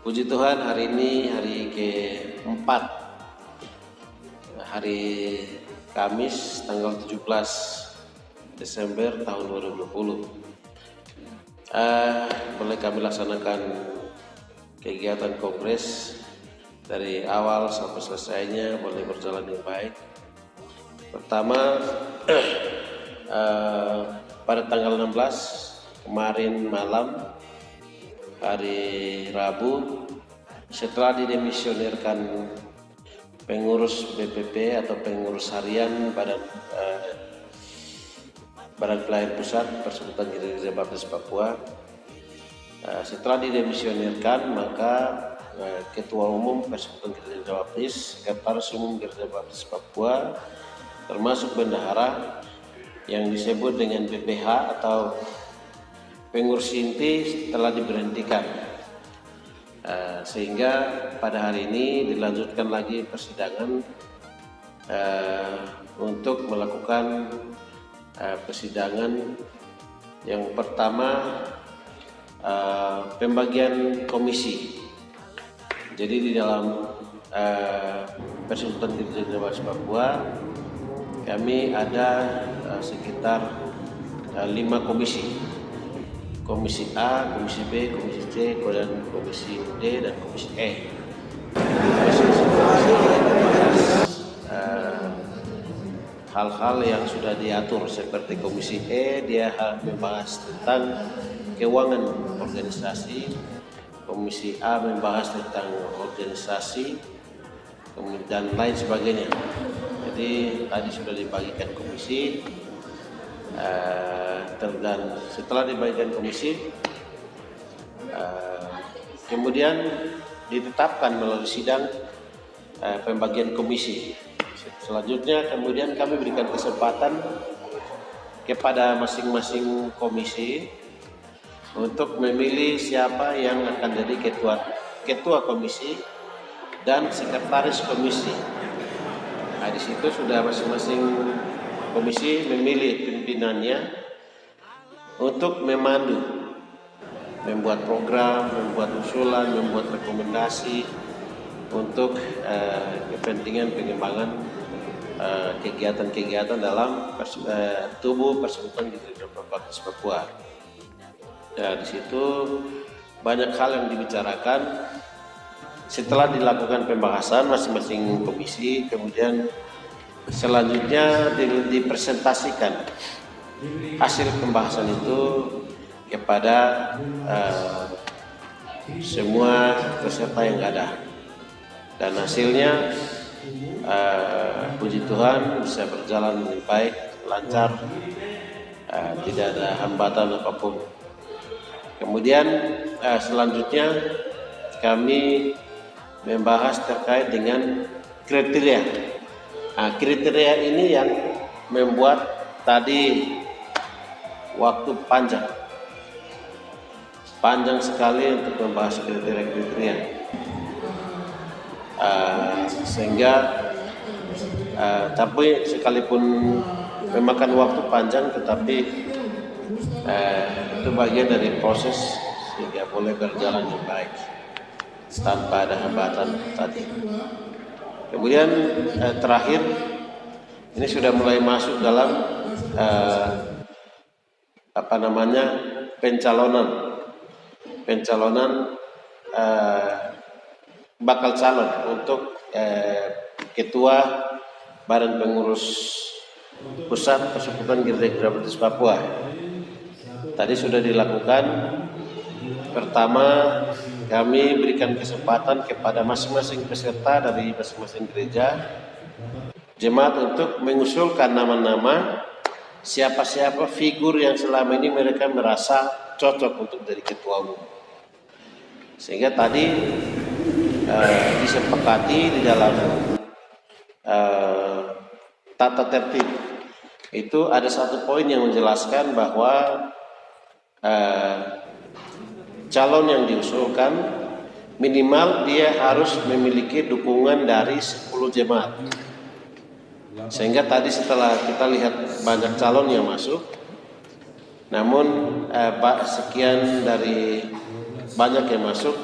S2: Puji Tuhan, hari ini hari keempat hari Kamis tanggal 17 Desember tahun 2020. Boleh kami laksanakan kegiatan kongres dari awal sampai selesainya boleh berjalan dengan baik. Pertama, pada tanggal 16 kemarin malam hari Rabu, setelah didemisionerkan pengurus BPP atau pengurus harian Badan Pelayanan Pusat Persekutuan Gereja Baptis Papua, setelah didemisionerkan maka Ketua Umum Persekutuan Gereja Baptis, Sekretaris Umum Gereja Baptis Papua, termasuk bendahara yang disebut dengan BPH atau pengurus inti telah diberhentikan, sehingga pada hari ini dilanjutkan lagi persidangan untuk melakukan persidangan yang pertama, pembagian komisi. Jadi di dalam Persekutuan Gereja Baptis Papua kami ada sekitar 5 komisi. Komisi A, Komisi B, Komisi C, dan Komisi D, dan Komisi E. Hal-hal yang sudah diatur seperti Komisi E, dia membahas tentang keuangan organisasi. Komisi A membahas tentang organisasi dan lain sebagainya. Jadi tadi sudah dibagikan komisi, dan setelah dibagikan komisi, kemudian ditetapkan melalui sidang pembagian komisi. Selanjutnya kemudian kami berikan kesempatan kepada masing-masing komisi untuk memilih siapa yang akan jadi ketua komisi dan sekretaris komisi. Nah, di situ sudah masing-masing komisi memilih pimpinannya untuk memandu, membuat program, membuat usulan, membuat rekomendasi untuk kepentingan pengembangan kegiatan-kegiatan dalam tubuh Persekutuan Gereja Baptis Papua. Nah, di situ banyak hal yang dibicarakan. Setelah dilakukan pembahasan masing-masing komisi, kemudian selanjutnya dipresentasikan hasil pembahasan itu kepada semua peserta yang ada, dan hasilnya puji Tuhan bisa berjalan dengan baik, lancar, tidak ada hambatan apapun. Kemudian selanjutnya kami membahas terkait dengan kriteria. Nah, kriteria ini yang membuat tadi waktu panjang sekali untuk membahas kriteria-kriteria, sehingga tapi sekalipun memakan waktu panjang, tetapi itu bagian dari proses sehingga boleh berjalan dengan baik tanpa ada hambatan tadi. Kemudian terakhir ini sudah mulai masuk dalam pencalonan bakal calon untuk ketua Badan Pengurus Pusat Persekutuan Gereja Baptis Papua. Tadi sudah dilakukan. Pertama, kami berikan kesempatan kepada masing-masing peserta dari masing-masing gereja jemaat untuk mengusulkan nama-nama siapa-siapa figur yang selama ini mereka merasa cocok untuk jadi ketua umum. Sehingga tadi disepakati di dalam tata tertib itu ada satu poin yang menjelaskan bahwa calon yang diusulkan minimal dia harus memiliki dukungan dari 10 jemaat. Sehingga tadi setelah kita lihat banyak calon yang masuk, namun sekian dari banyak yang masuk,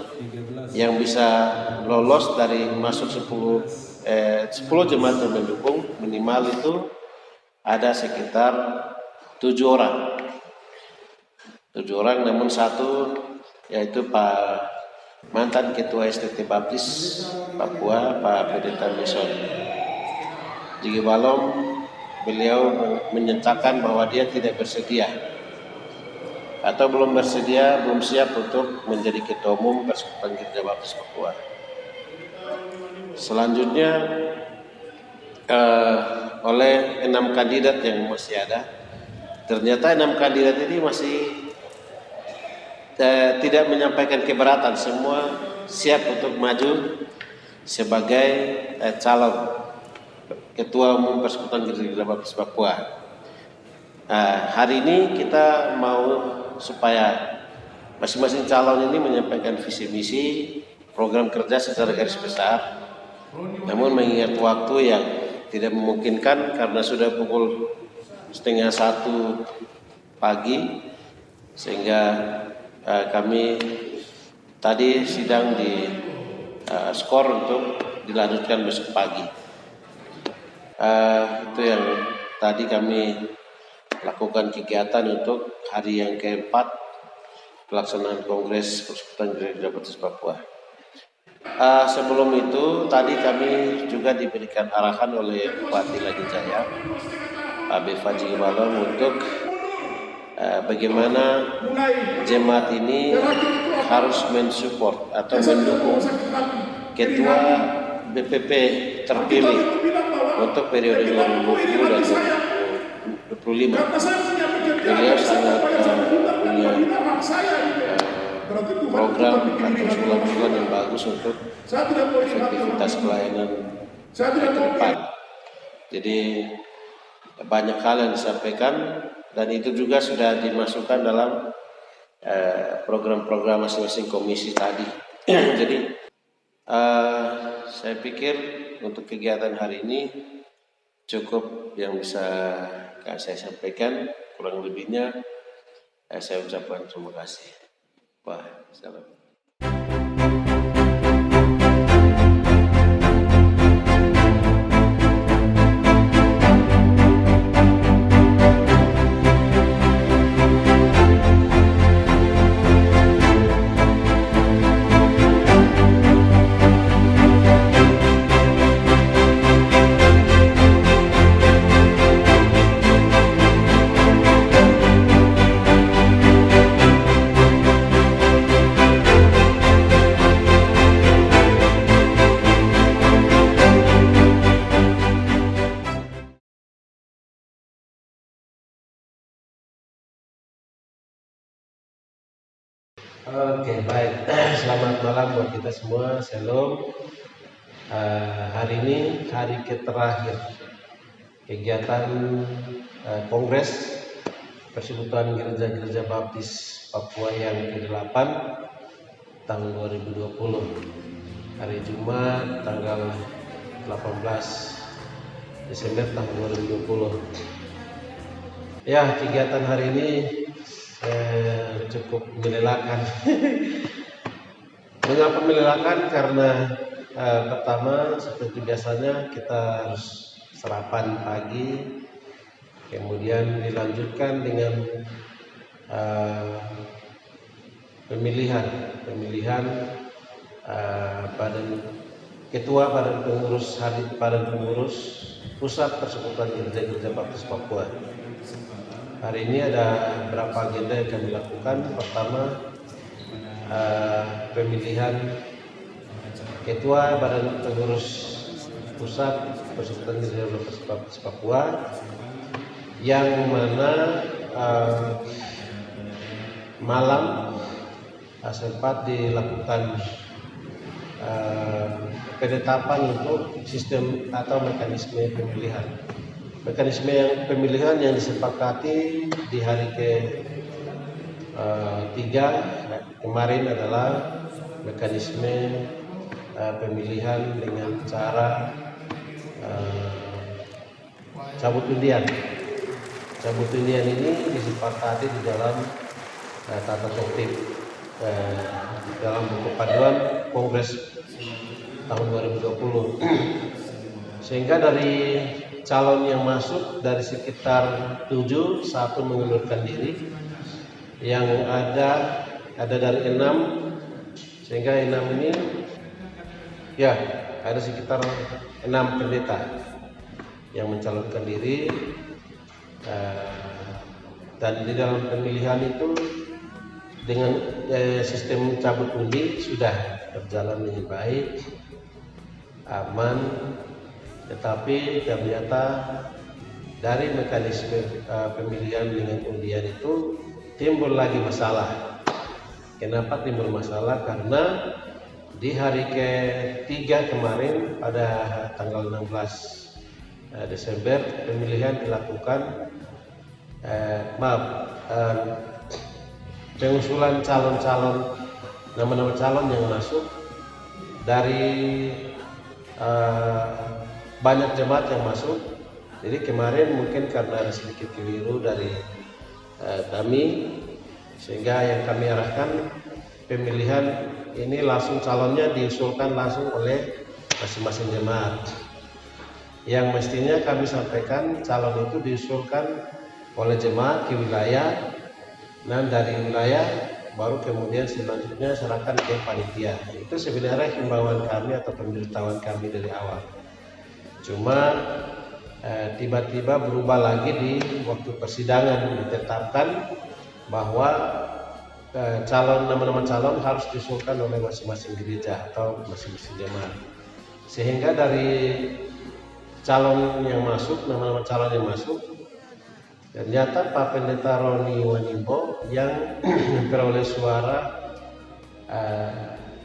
S2: yang bisa lolos dari masuk 10 10 jemaat yang mendukung, minimal itu ada sekitar 7 orang. 7 orang, namun satu yaitu Pak mantan Ketua STT Baptis Papua, Pak Pendeta Mason Jigi Balom. Beliau menyatakan bahwa dia tidak bersedia atau belum bersedia, belum siap untuk menjadi Ketua Umum Persekutuan Gereja Baptis Papua. Selanjutnya oleh 6 kandidat yang masih ada, ternyata 6 kandidat ini masih tidak menyampaikan keberatan, semua siap untuk maju sebagai calon Ketua Umum Persekutuan Gereja Baptis Papua. Hari ini kita mau supaya masing-masing calon ini menyampaikan visi misi, program kerja secara garis besar. Namun mengingat waktu yang tidak memungkinkan karena sudah pukul 12:30 pagi, sehingga kami tadi sidang di skor untuk dilanjutkan besok pagi. Itu yang tadi kami lakukan kegiatan untuk hari yang keempat pelaksanaan Kongres Persekutuan Gereja Baptis Papua. Sebelum itu tadi kami juga diberikan arahan oleh Bupati Lanijaya, Pak Beva Jigi Balom, untuk bagaimana jemaat ini harus mensupport atau mendukung Ketua BPP terpilih untuk periode 2020 dan 2025. Beliau sangat punya program atau usulan-usulan yang bagus untuk efektivitas pelayanan ke depan. Jadi banyak hal yang disampaikan dan itu juga sudah dimasukkan dalam program-program masing-masing komisi tadi. Jadi saya pikir untuk kegiatan hari ini cukup yang bisa saya sampaikan. Kurang lebihnya saya ucapkan terima kasih. Salam. Oke, baik. Selamat malam buat kita semua. Shalom. Hari ini hari terakhir kegiatan Kongres Persekutuan Gereja-Gereja Baptis Papua yang ke-8 tahun 2020. Hari Jumat tanggal 18 Desember tahun 2020. Ya, kegiatan hari ini cukup melelahkan. Mengapa melelahkan? Karena pertama seperti biasanya kita harus sarapan pagi, kemudian dilanjutkan dengan pemilihan ketua badan pengurus pusat Persekutuan Gereja-Gereja Baptis Papua. Hari ini ada beberapa agenda yang kami lakukan. Pertama, pemilihan ketua badan pengurus pusat Persekutuan Gereja Baptis Papua, yang mana malam sempat dilakukan penetapan untuk sistem atau mekanisme pemilihan. Mekanisme pemilihan yang disepakati di hari ke-3 kemarin adalah mekanisme pemilihan dengan cara cabut undian. Cabut undian ini disepakati di dalam tata tertib dalam buku panduan Kongres tahun 2020. Sehingga dari calon yang masuk dari sekitar 7, 1 mengundurkan diri. Yang ada dari 6, sehingga 6 ini ya ada sekitar 6 pendeta yang mencalonkan diri, dan di dalam pemilihan itu dengan sistem cabut undi sudah berjalan dengan baik, aman, tetapi ternyata dari mekanisme pemilihan dengan undian itu timbul lagi masalah. Kenapa timbul masalah? Karena di hari ke-3 kemarin pada tanggal 16 Desember pemilihan dilakukan, pengusulan calon-calon, nama-nama calon yang masuk dari banyak jemaat yang masuk. Jadi kemarin mungkin karena ada sedikit keliru dari kami, sehingga yang kami arahkan pemilihan ini langsung calonnya diusulkan langsung oleh masing-masing jemaat. Yang mestinya kami sampaikan calon itu diusulkan oleh jemaat ke wilayah, dan dari wilayah baru kemudian selanjutnya serahkan ke panitia. Itu sebenarnya himbauan kami atau pemberitahuan kami dari awal. Cuma tiba-tiba berubah lagi di waktu persidangan, ditetapkan bahwa nama-nama calon harus diusulkan oleh masing-masing gereja atau masing-masing jemaat. Sehingga dari calon yang masuk, nama-nama calon yang masuk, ternyata Pak Pendeta Roni Wanimbo yang memperoleh suara,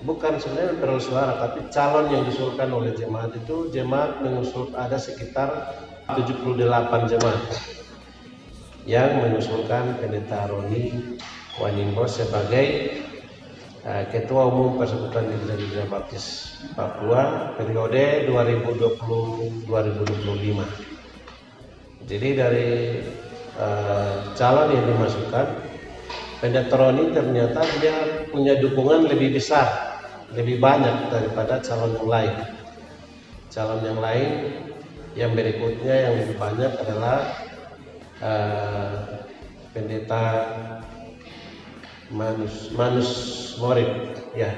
S2: bukan sebenarnya memperoleh suara, tapi calon yang diusulkan oleh jemaat itu, jemaat mengusul ada sekitar 78 jemaat yang mengusulkan Pendeta Roni Wanimbo sebagai Ketua Umum Persekutuan Gereja Baptis Papua periode 2020-2025. Jadi dari calon yang dimasukkan, Pendeta Roni ternyata dia punya dukungan lebih besar, lebih banyak daripada calon yang lain. Calon yang lain yang berikutnya yang lebih banyak adalah Pendeta Manus Morit, ya.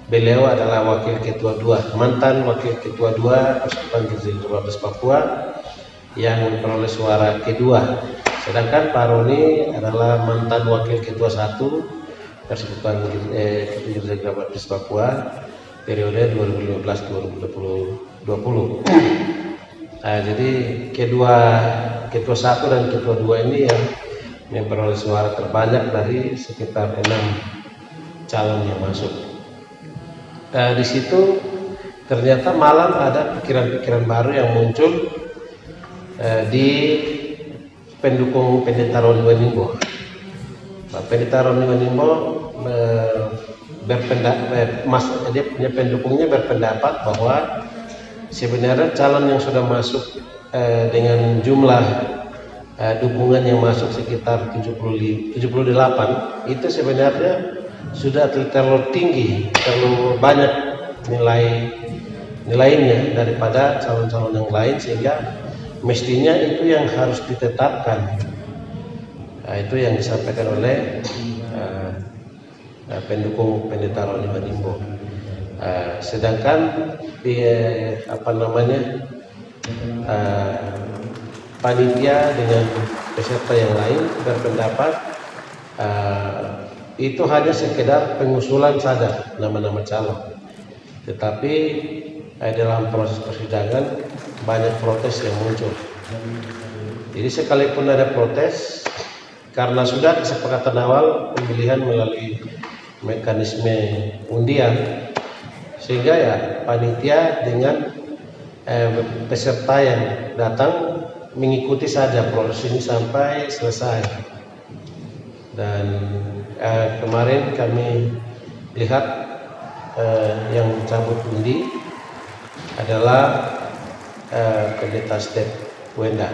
S2: Beliau adalah wakil ketua 2, mantan wakil ketua 2 Persekutuan Gereja Baptis Papua yang memperoleh suara kedua. Sedangkan Pak Roni adalah mantan wakil ketua 1 Persekutuan Gereja Baptis Papua periode 2015-2020. Jadi ketua 1 dan ketua 2 ini yang memperoleh suara terbanyak dari sekitar 6 calon yang masuk. Di situ ternyata malam ada pikiran-pikiran baru yang muncul di pendukung Pendeta Roni Wanimbo. Pendeta Roni Wanimbo dia punya pendukungnya berpendapat bahwa sebenarnya calon yang sudah masuk dengan jumlah dukungan yang masuk sekitar 78 itu sebenarnya sudah terlalu tinggi, terlalu banyak nilainya daripada calon-calon yang lain, sehingga mestinya itu yang harus ditetapkan. Itu yang disampaikan oleh pendukung Pendeta Roni Wanimbo. Sedangkan panitia dengan peserta yang lain berpendapat itu hanya sekedar pengusulan saja nama-nama calon, tetapi dalam proses persidangan banyak protes yang muncul. Jadi sekalipun ada protes, karena sudah kesepakatan awal pemilihan melalui mekanisme undian, sehingga ya panitia dengan peserta yang datang mengikuti saja proses ini sampai selesai. Dan kemarin kami lihat yang mencabut undi adalah Pendeta Step Wenda.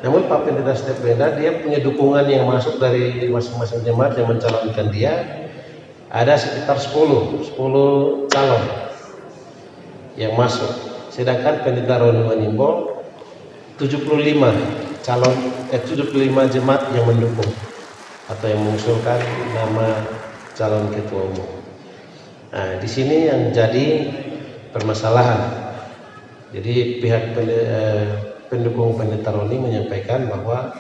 S2: Namun Pak Pendeta Step Wenda dia punya dukungan yang masuk dari masing-masing jemaat yang mencalonkan dia ada sekitar 10 calon. yang masuk. Sedangkan Pendeta Roni Wanimbo 75 jemaat yang mendukung atau yang mengusulkan nama calon ketua umum. Nah, di sini yang jadi permasalahan. Jadi pihak pendukung Pendeta Roni menyampaikan bahwa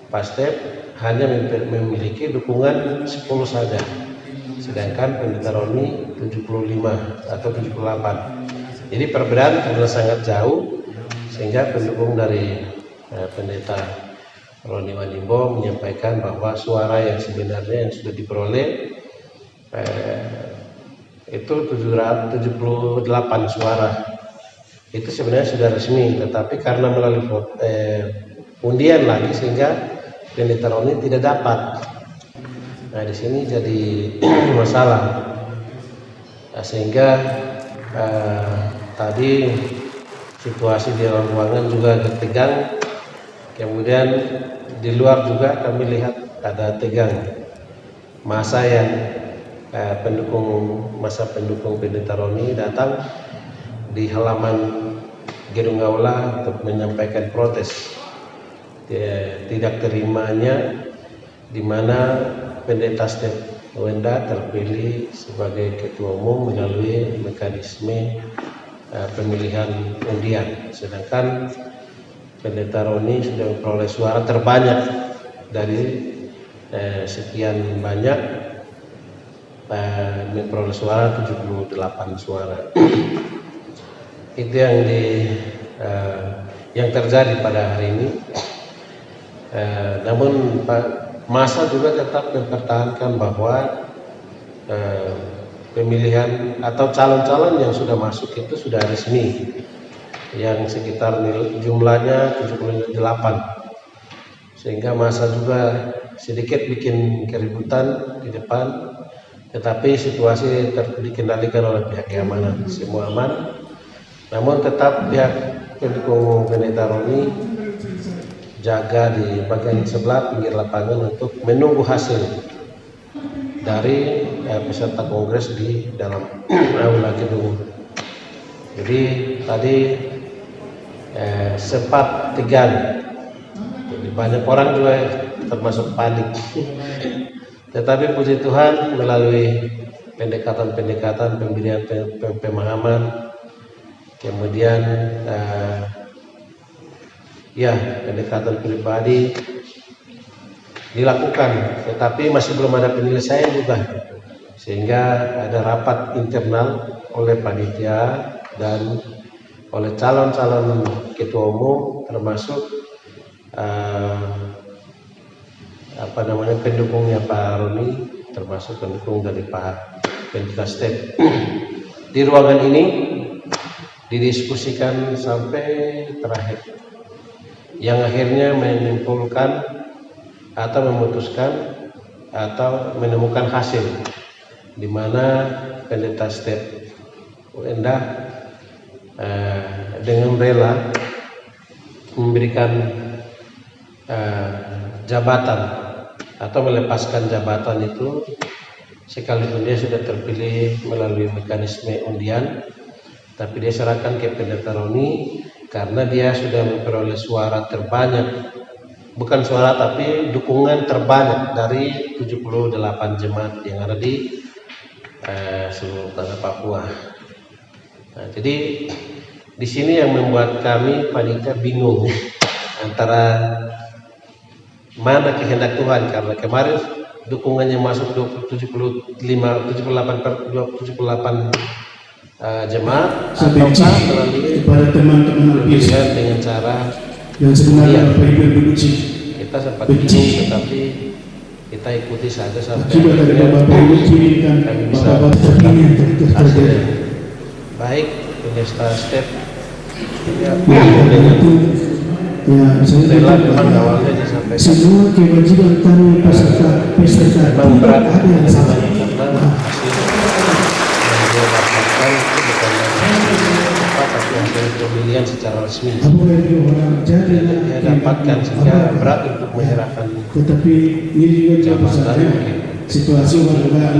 S2: Pastep hanya memiliki dukungan 10 saja, sedangkan Pendeta Roni 75 atau 78. Jadi perbedaan karena sangat jauh, sehingga pendukung dari Pendeta Roni Wanimbo menyampaikan bahwa suara yang sebenarnya yang sudah diperoleh itu 778 suara. Itu sebenarnya sudah resmi, tetapi karena melalui undian lagi sehingga Pendeta Roni tidak dapat. Nah, di sini jadi masalah. Nah, sehingga tadi situasi di dalam ruangan juga agak tegang. Kemudian di luar juga kami lihat ada tegang. Masa yang pendukung Pendeta Roni datang di halaman gedung aula untuk menyampaikan protes tidak terimanya di mana Pendeta Step Wenda terpilih sebagai ketua umum melalui mekanisme pemilihan undian, sedangkan Pendeta Roni sudah memperoleh suara terbanyak dari sekian banyak, memperoleh suara 78 suara. Itu yang terjadi pada hari ini. Namun masa juga tetap mempertahankan bahwa pemilihan atau calon-calon yang sudah masuk itu sudah resmi, yang sekitar jumlahnya 78, sehingga masa juga sedikit bikin keributan di depan, tetapi situasi dikendalikan oleh pihak keamanan, semua aman. Namun tetap pihak pendukung Pendeta Roni jaga di bagian sebelah pinggir lapangan untuk menunggu hasil dari peserta kongres di dalam aula gedung. Jadi tadi sempat tegang, jadi banyak orang juga termasuk panik. Tetapi puji Tuhan melalui pendekatan-pendekatan, pemberian pemahaman, kemudian pendekatan pribadi dilakukan, tetapi masih belum ada penyelesaian juga, sehingga ada rapat internal oleh panitia dan oleh calon-calon ketua umum, termasuk pendukungnya Pak Roni, termasuk pendukung dari Pak Pendeta Step. Di ruangan ini didiskusikan sampai terakhir, yang akhirnya menyimpulkan atau memutuskan atau menemukan hasil di mana Pendeta Step Wenda dengan rela memberikan jabatan atau melepaskan jabatan itu, sekalipun dia sudah terpilih melalui mekanisme undian, tapi dia serahkan ke Pendeta Roni karena dia sudah memperoleh suara terbanyak, bukan suara tapi dukungan terbanyak dari 78 jemaat yang ada di seluruh tanah Papua. Nah, jadi di sini yang membuat kami panitia bingung antara mana kehendak Tuhan, karena kemarin dukungannya masuk 78 jemaat, ataukah melalui
S13: kepada teman-teman
S2: pilihan dengan cara
S13: yang sebenarnya Bapak Ibu benci.
S2: Kita sempat bingung, tetapi kita ikuti saja sampai
S13: Bapak Ibu kirimkan
S2: kami bisa hasilnya. Baik, Pendeta Step
S13: saya memang awalnya disampaikan semua kewajiban kami peserta
S2: memang berat
S13: ada yang salah
S2: karena hasil yang dia dapatkan itu bukan tapi hasil pemilihan secara resmi dia dapatkan, sehingga berat untuk menyerahkan
S13: tetapi ini juga
S2: jabatan
S13: situasi warga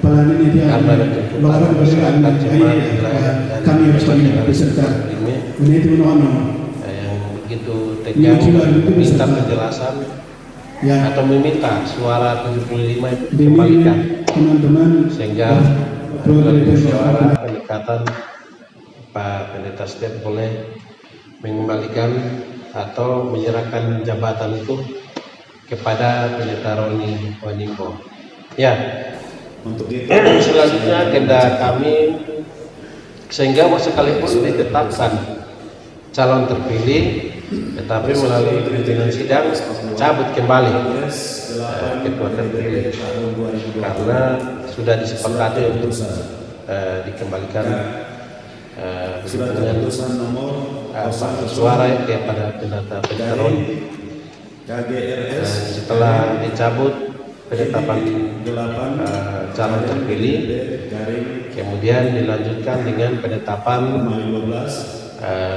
S2: karena ada masyarakat Jemaat wilayah dan kabupaten beserta yang begitu tegang meminta penjelasan atau meminta suara 75 itu dikembalikan, sehingga melalui musyawarah pendekatan Pak Pendeta Step boleh mengembalikan atau menyerahkan jabatan itu kepada Pendeta Roni Wanimbo. Ya, untuk itu selanjutnya agenda kami, sehingga sekalipun ditetapkan calon terpilih, tetapi melalui pimpinan sidang cabut kembali ketua terpilih karena sudah disepakati untuk dikembalikan dengan suara kepada Pendeta Roni. Setelah dicabut penetapan calon terpilih, kemudian dilanjutkan dengan penetapan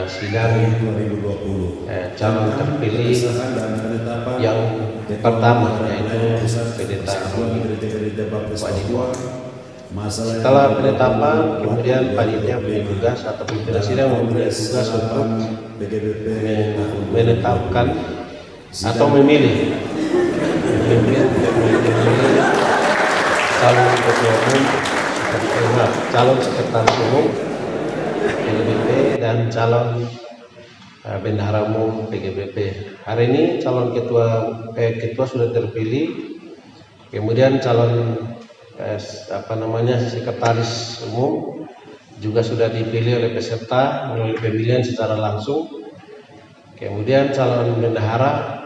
S2: sidang calon terpilih yang pertama, yaitu Pendeta Wanimbo. Setelah penetapan, kemudian panitia punya tugas atau pimpinan sidang mempunyai tugas untuk menetapkan atau memilih calon ketua umum, calon sekretaris umum PGBP dan calon bendahara umum PGBP. Hari ini calon ketua sudah terpilih, kemudian calon sekretaris umum juga sudah dipilih oleh peserta melalui pemilihan secara langsung. Kemudian calon bendahara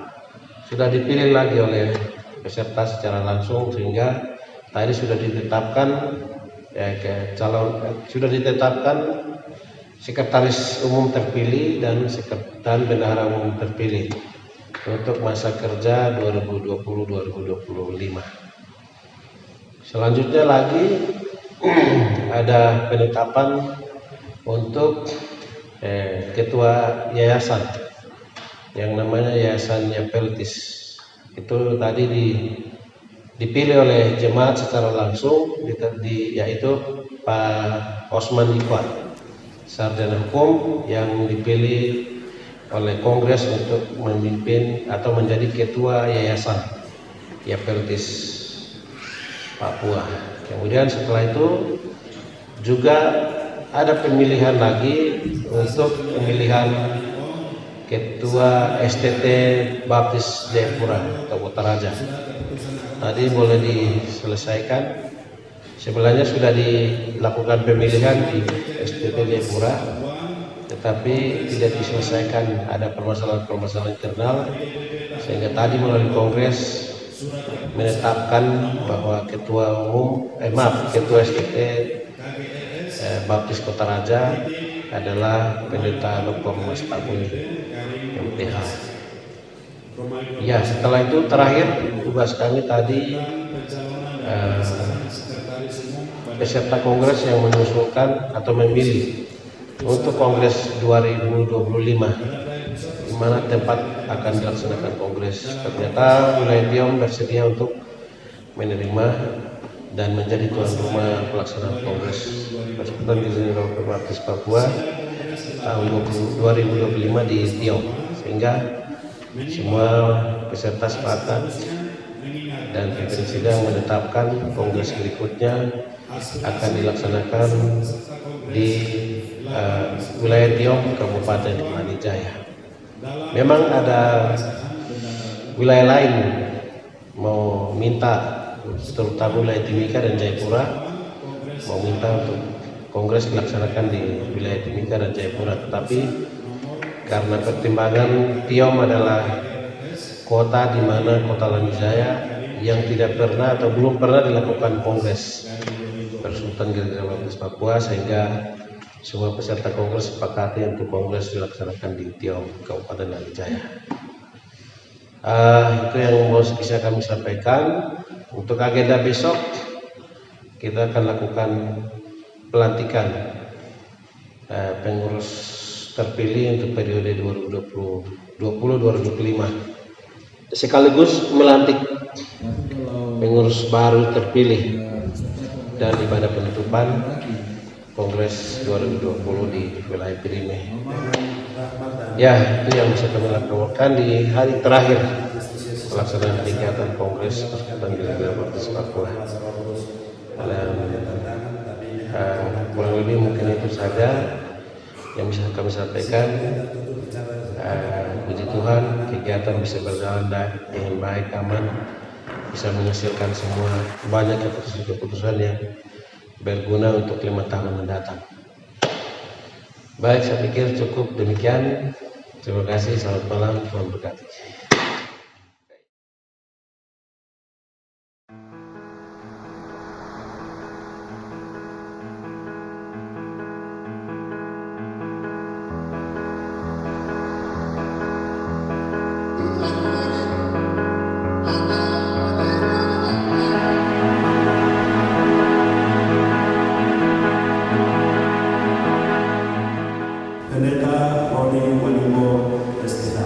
S2: sudah dipilih lagi oleh peserta secara langsung, sehingga tadi sudah ditetapkan sekretaris umum terpilih dan bendahara umum terpilih untuk masa kerja 2020-2025. Selanjutnya lagi ada penetapan untuk ketua yayasan yang namanya Yayasan Yapeltis. Itu tadi dipilih oleh jemaat secara langsung, yaitu Pak Osman Iqbal, sarjana hukum, yang dipilih oleh Kongres untuk memimpin atau menjadi ketua Yayasan Yapeltis Papua. Kemudian setelah itu juga ada pemilihan lagi untuk pemilihan ketua STT Baptis Jayapura atau Kotaraja. Tadi boleh diselesaikan. Sebenarnya sudah dilakukan pemilihan di STT Jayapura, tetapi tidak diselesaikan, ada permasalahan internal, sehingga tadi melalui Kongres menetapkan bahwa ketua STT Baptis Kotaraja adalah Pendeta Dr. Mas Tabuni MTH. Ya, setelah itu terakhir tugas kami tadi peserta kongres yang mengusulkan atau memilih untuk kongres 2025 di mana tempat akan dilaksanakan kongres. Ternyata wilayah Tiong bersedia untuk menerima dan menjadi tuan rumah pelaksanaan kongres Persekutuan Gereja Baptis Papua tahun 2025 di Tiong, sehingga semua peserta sepakat dan pimpinan sidang menetapkan kongres berikutnya akan dilaksanakan di wilayah Tiong, Kabupaten Manijaya. Memang ada wilayah lain mau minta, terutama wilayah Timika dan Jayapura, mau minta untuk kongres dilaksanakan di wilayah Timika dan Jayapura, tetapi karena pertimbangan Tiong adalah kota di mana kota Lanijaya yang tidak pernah atau belum pernah dilakukan kongres Persekutuan Gereja Baptis Papua, sehingga semua peserta kongres sepakati untuk kongres dilaksanakan di Tiong, Kabupaten Lanijaya. Itu yang bisa kami sampaikan. Untuk agenda besok, kita akan lakukan pelantikan pengurus terpilih untuk periode 2020-2025, sekaligus melantik pengurus baru terpilih dan ibadah penutupan Kongres 2020 di wilayah Pirime. Ya, itu yang bisa kami lakukan di hari terakhir pelaksanaan kegiatan Kongres Persekutuan Gereja Baptis Papua. Dan kurang lebih mungkin itu saja yang bisa kami sampaikan. Puji Tuhan, kegiatan bisa berjalan dengan baik, aman, bisa menghasilkan semua banyak keputusan-keputusan yang berguna untuk 5 tahun mendatang. Baik, saya pikir cukup demikian. Terima kasih, selamat malam, Tuhan berkati.
S8: Pendeta Roni Wanimo STH.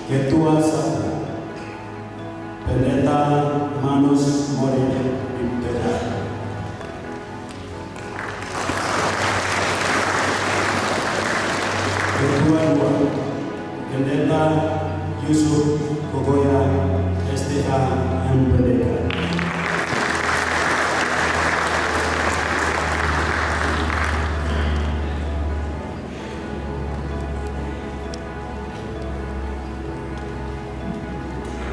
S8: Ketua 1 Pendeta Manus Morin Impera. Ketua 2 Pendeta Yusuf Kogoya STH MPDK.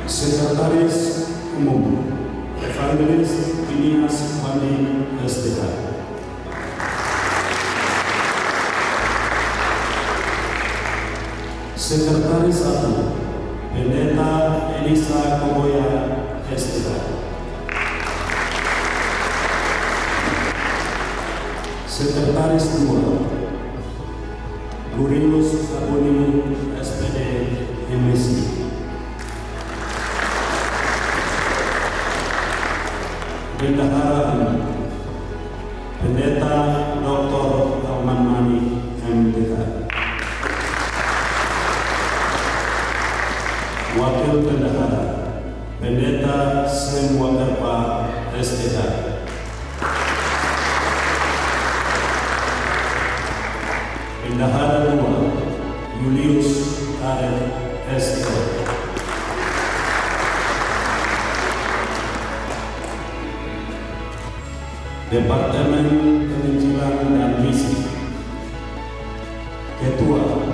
S8: Sekretaris Umum Evangelis Phineas Wandi STH. Sekretaris 1 Pendeta Elisa Kogoya STH. Sekretaris 2 Gurinus Abuni SPD MSI. Bendahara Pendeta Dr. Arman Mani MDH. Wakil Bendahara Pendeta Sem Wakerpa STH. Bendahara 2 Julius Karet STH. Departemen Penginjilan dan Misi. Ketua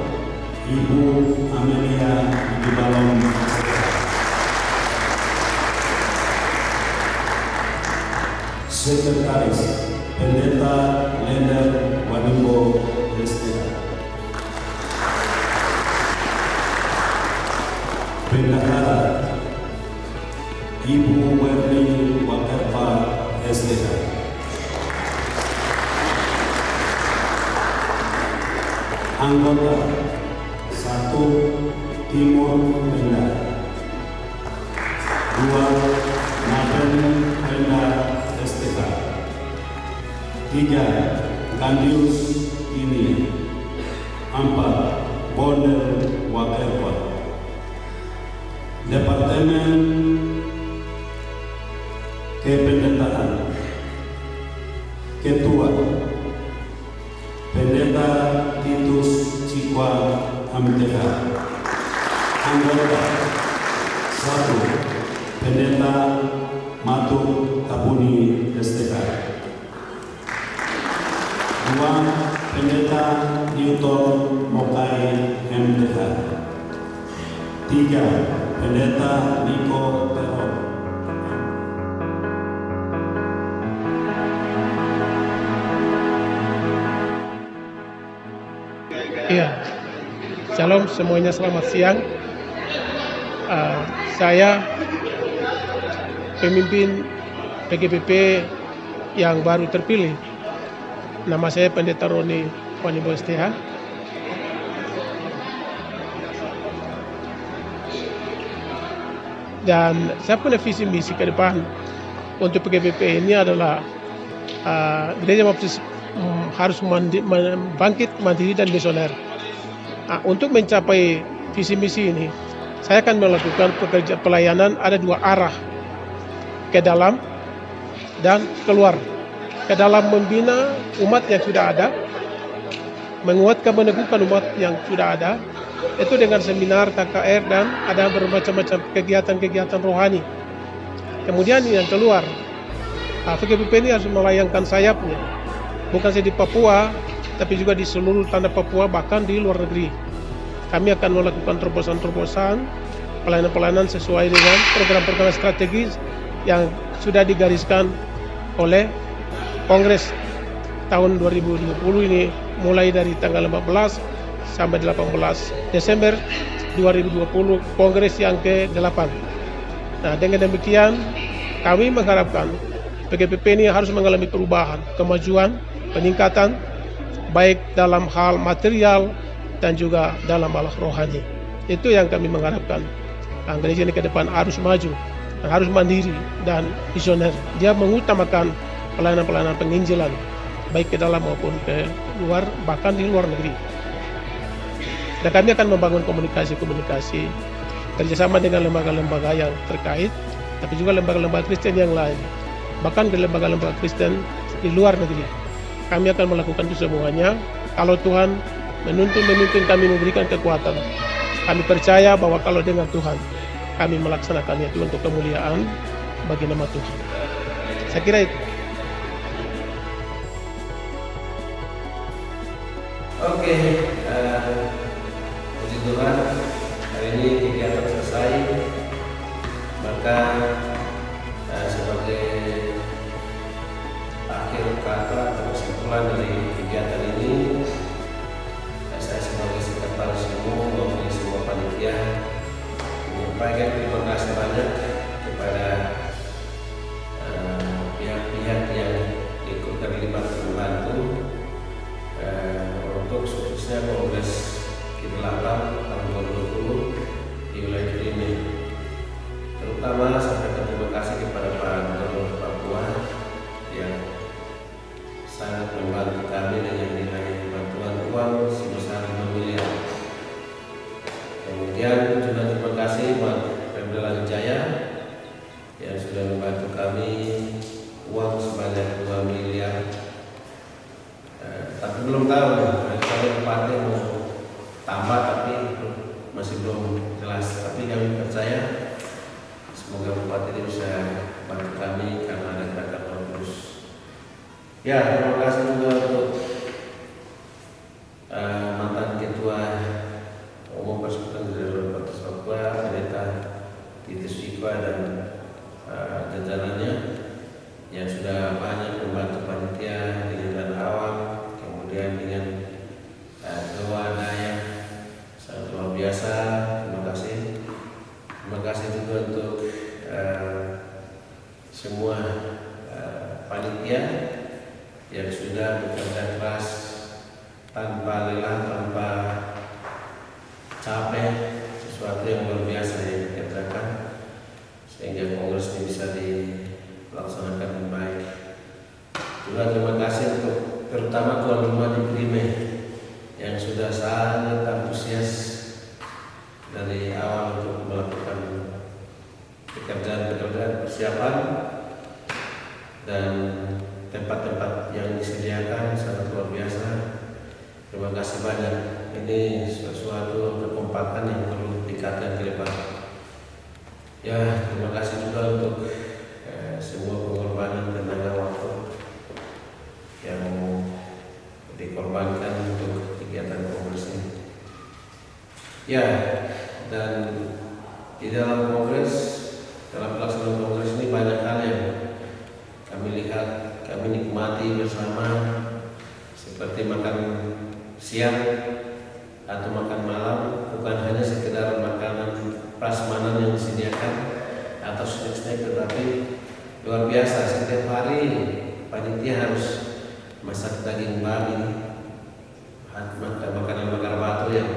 S8: Ibu Amelia Dibalong. Sekretaris Pendeta Lender Wanimbo STH. Bendahara Ibu Werni Wakerpa STH. Anggota 1 Timur Penda, 2 Naden Penda STH, 3 Kandius Ini, 4 Bonder Wakerpa. Departemen Kependetaan. Ketua Pendeta Titus Cikwa MTH. Anggota 1 Pendeta Matuk Tabuni STH, 2 Pendeta Newton Mokai MTH, 3 Pendeta Niko Teror.
S14: Iya, shalom semuanya, selamat siang. Saya pemimpin PGBP yang baru terpilih. Nama saya Pendeta Roni Wanimbo STH. Dan saya punya visi misi ke depan untuk PGBP ini adalah Gereja Baptis harus bangkit, mandiri dan misioner. Untuk mencapai visi misi ini, saya akan melakukan pekerjaan pelayanan ada 2 arah, ke dalam dan keluar. Ke dalam membina umat yang sudah ada, menguatkan meneguhkan umat yang sudah ada, itu dengan seminar, KKR, dan ada bermacam-macam kegiatan-kegiatan rohani. Kemudian yang keluar, PGBP ini harus melayangkan sayapnya, bukan saja di Papua, tapi juga di seluruh tanah Papua, bahkan di luar negeri. Kami akan melakukan terobosan-terobosan, pelayanan-pelayanan sesuai dengan program-program strategis yang sudah digariskan oleh Kongres tahun 2020 ini, mulai dari tanggal 15 sampai 18 Desember 2020, Kongres yang ke-8. Nah, dengan demikian kami mengharapkan PGBP ini harus mengalami perubahan, kemajuan, peningkatan, baik dalam hal material dan juga dalam hal rohani. Itu yang kami mengharapkan. Nah, gereja ini ke depan harus maju, harus mandiri dan visioner. Dia mengutamakan pelayanan-pelayanan penginjilan, baik ke dalam maupun ke luar, bahkan di luar negeri. Dan kami akan membangun komunikasi-komunikasi kerjasama dengan lembaga-lembaga yang terkait, tapi juga lembaga-lembaga Kristen yang lain, bahkan ke lembaga-lembaga Kristen di luar negeri. Kami akan melakukan itu semuanya kalau Tuhan menuntun kami, memberikan kekuatan. Kami percaya bahwa kalau dengan Tuhan kami melaksanakannya itu untuk kemuliaan bagi nama Tuhan. Saya kira itu.
S2: Oke, puji Tuhan, hari ini kegiatan selesai. Maka sebagai akhir kata atau kesimpulan dari kegiatan ini, saya sebagai sekretaris umum maupun semua panitia menyampaikan terima kasih banyak kepada pihak-pihak yang ikut terlibat membantu untuk suksesnya Kongres ke-8 tahun 2020 di wilayah ini. Terutama sampaikan terima kasih kepada Pak Gubernur Papua yang sangat membantu kami dengan nilai bantuan uang sebesar 5 miliar. Kemudian juga terima kasih buat Pemda Lanijaya yang sudah membantu kami uang sebanyak 2 miliar. Tapi belum tahu kalau Bupati mau tambah, tapi masih belum jelas. Tapi kami percaya semoga Bupati ini bisa bantu kami karena ada gerakan terus. Ya, terima kasih juga untuk mantan Ketua Umum Persekutuan Gereja Baptis Papua, Pendeta Titus Wikwa dan jajarannya yang sudah banyak membantu panitia dengan awam, kemudian dengan doa daya sangat luar biasa. Terima kasih. Terima kasih juga untuk semua panitia yang sudah bekerja keras tanpa lelah, tanpa capek, sesuatu yang luar biasa yang dikerjakan sehingga kongres ini bisa dilaksanakan dengan baik. Juga terima kasih untuk terutama tuan rumah di Prime yang sudah sangat antusias dari awal untuk melakukan pekerjaan-pekerjaan persiapan, dan tempat-tempat yang disediakan sangat luar biasa. Terima kasih banyak. Ini sesuatu kekompakan yang perlu ditingkatkan ke depan. Ya, terima kasih juga untuk semua pengorbanan tenaga waktu yang dikorbankan untuk kegiatan kongres ini. Ya, dan di dalam kongres, dalam pelaksanaan kongres ini banyak hal yang kami lihat, kami nikmati bersama, seperti makan siang atau makan malam, bukan hanya sekedar makanan prasmanan yang disediakan atau snack-snack, tetapi luar biasa. Setiap hari panitia harus masak daging babi, makanan bakar batu yang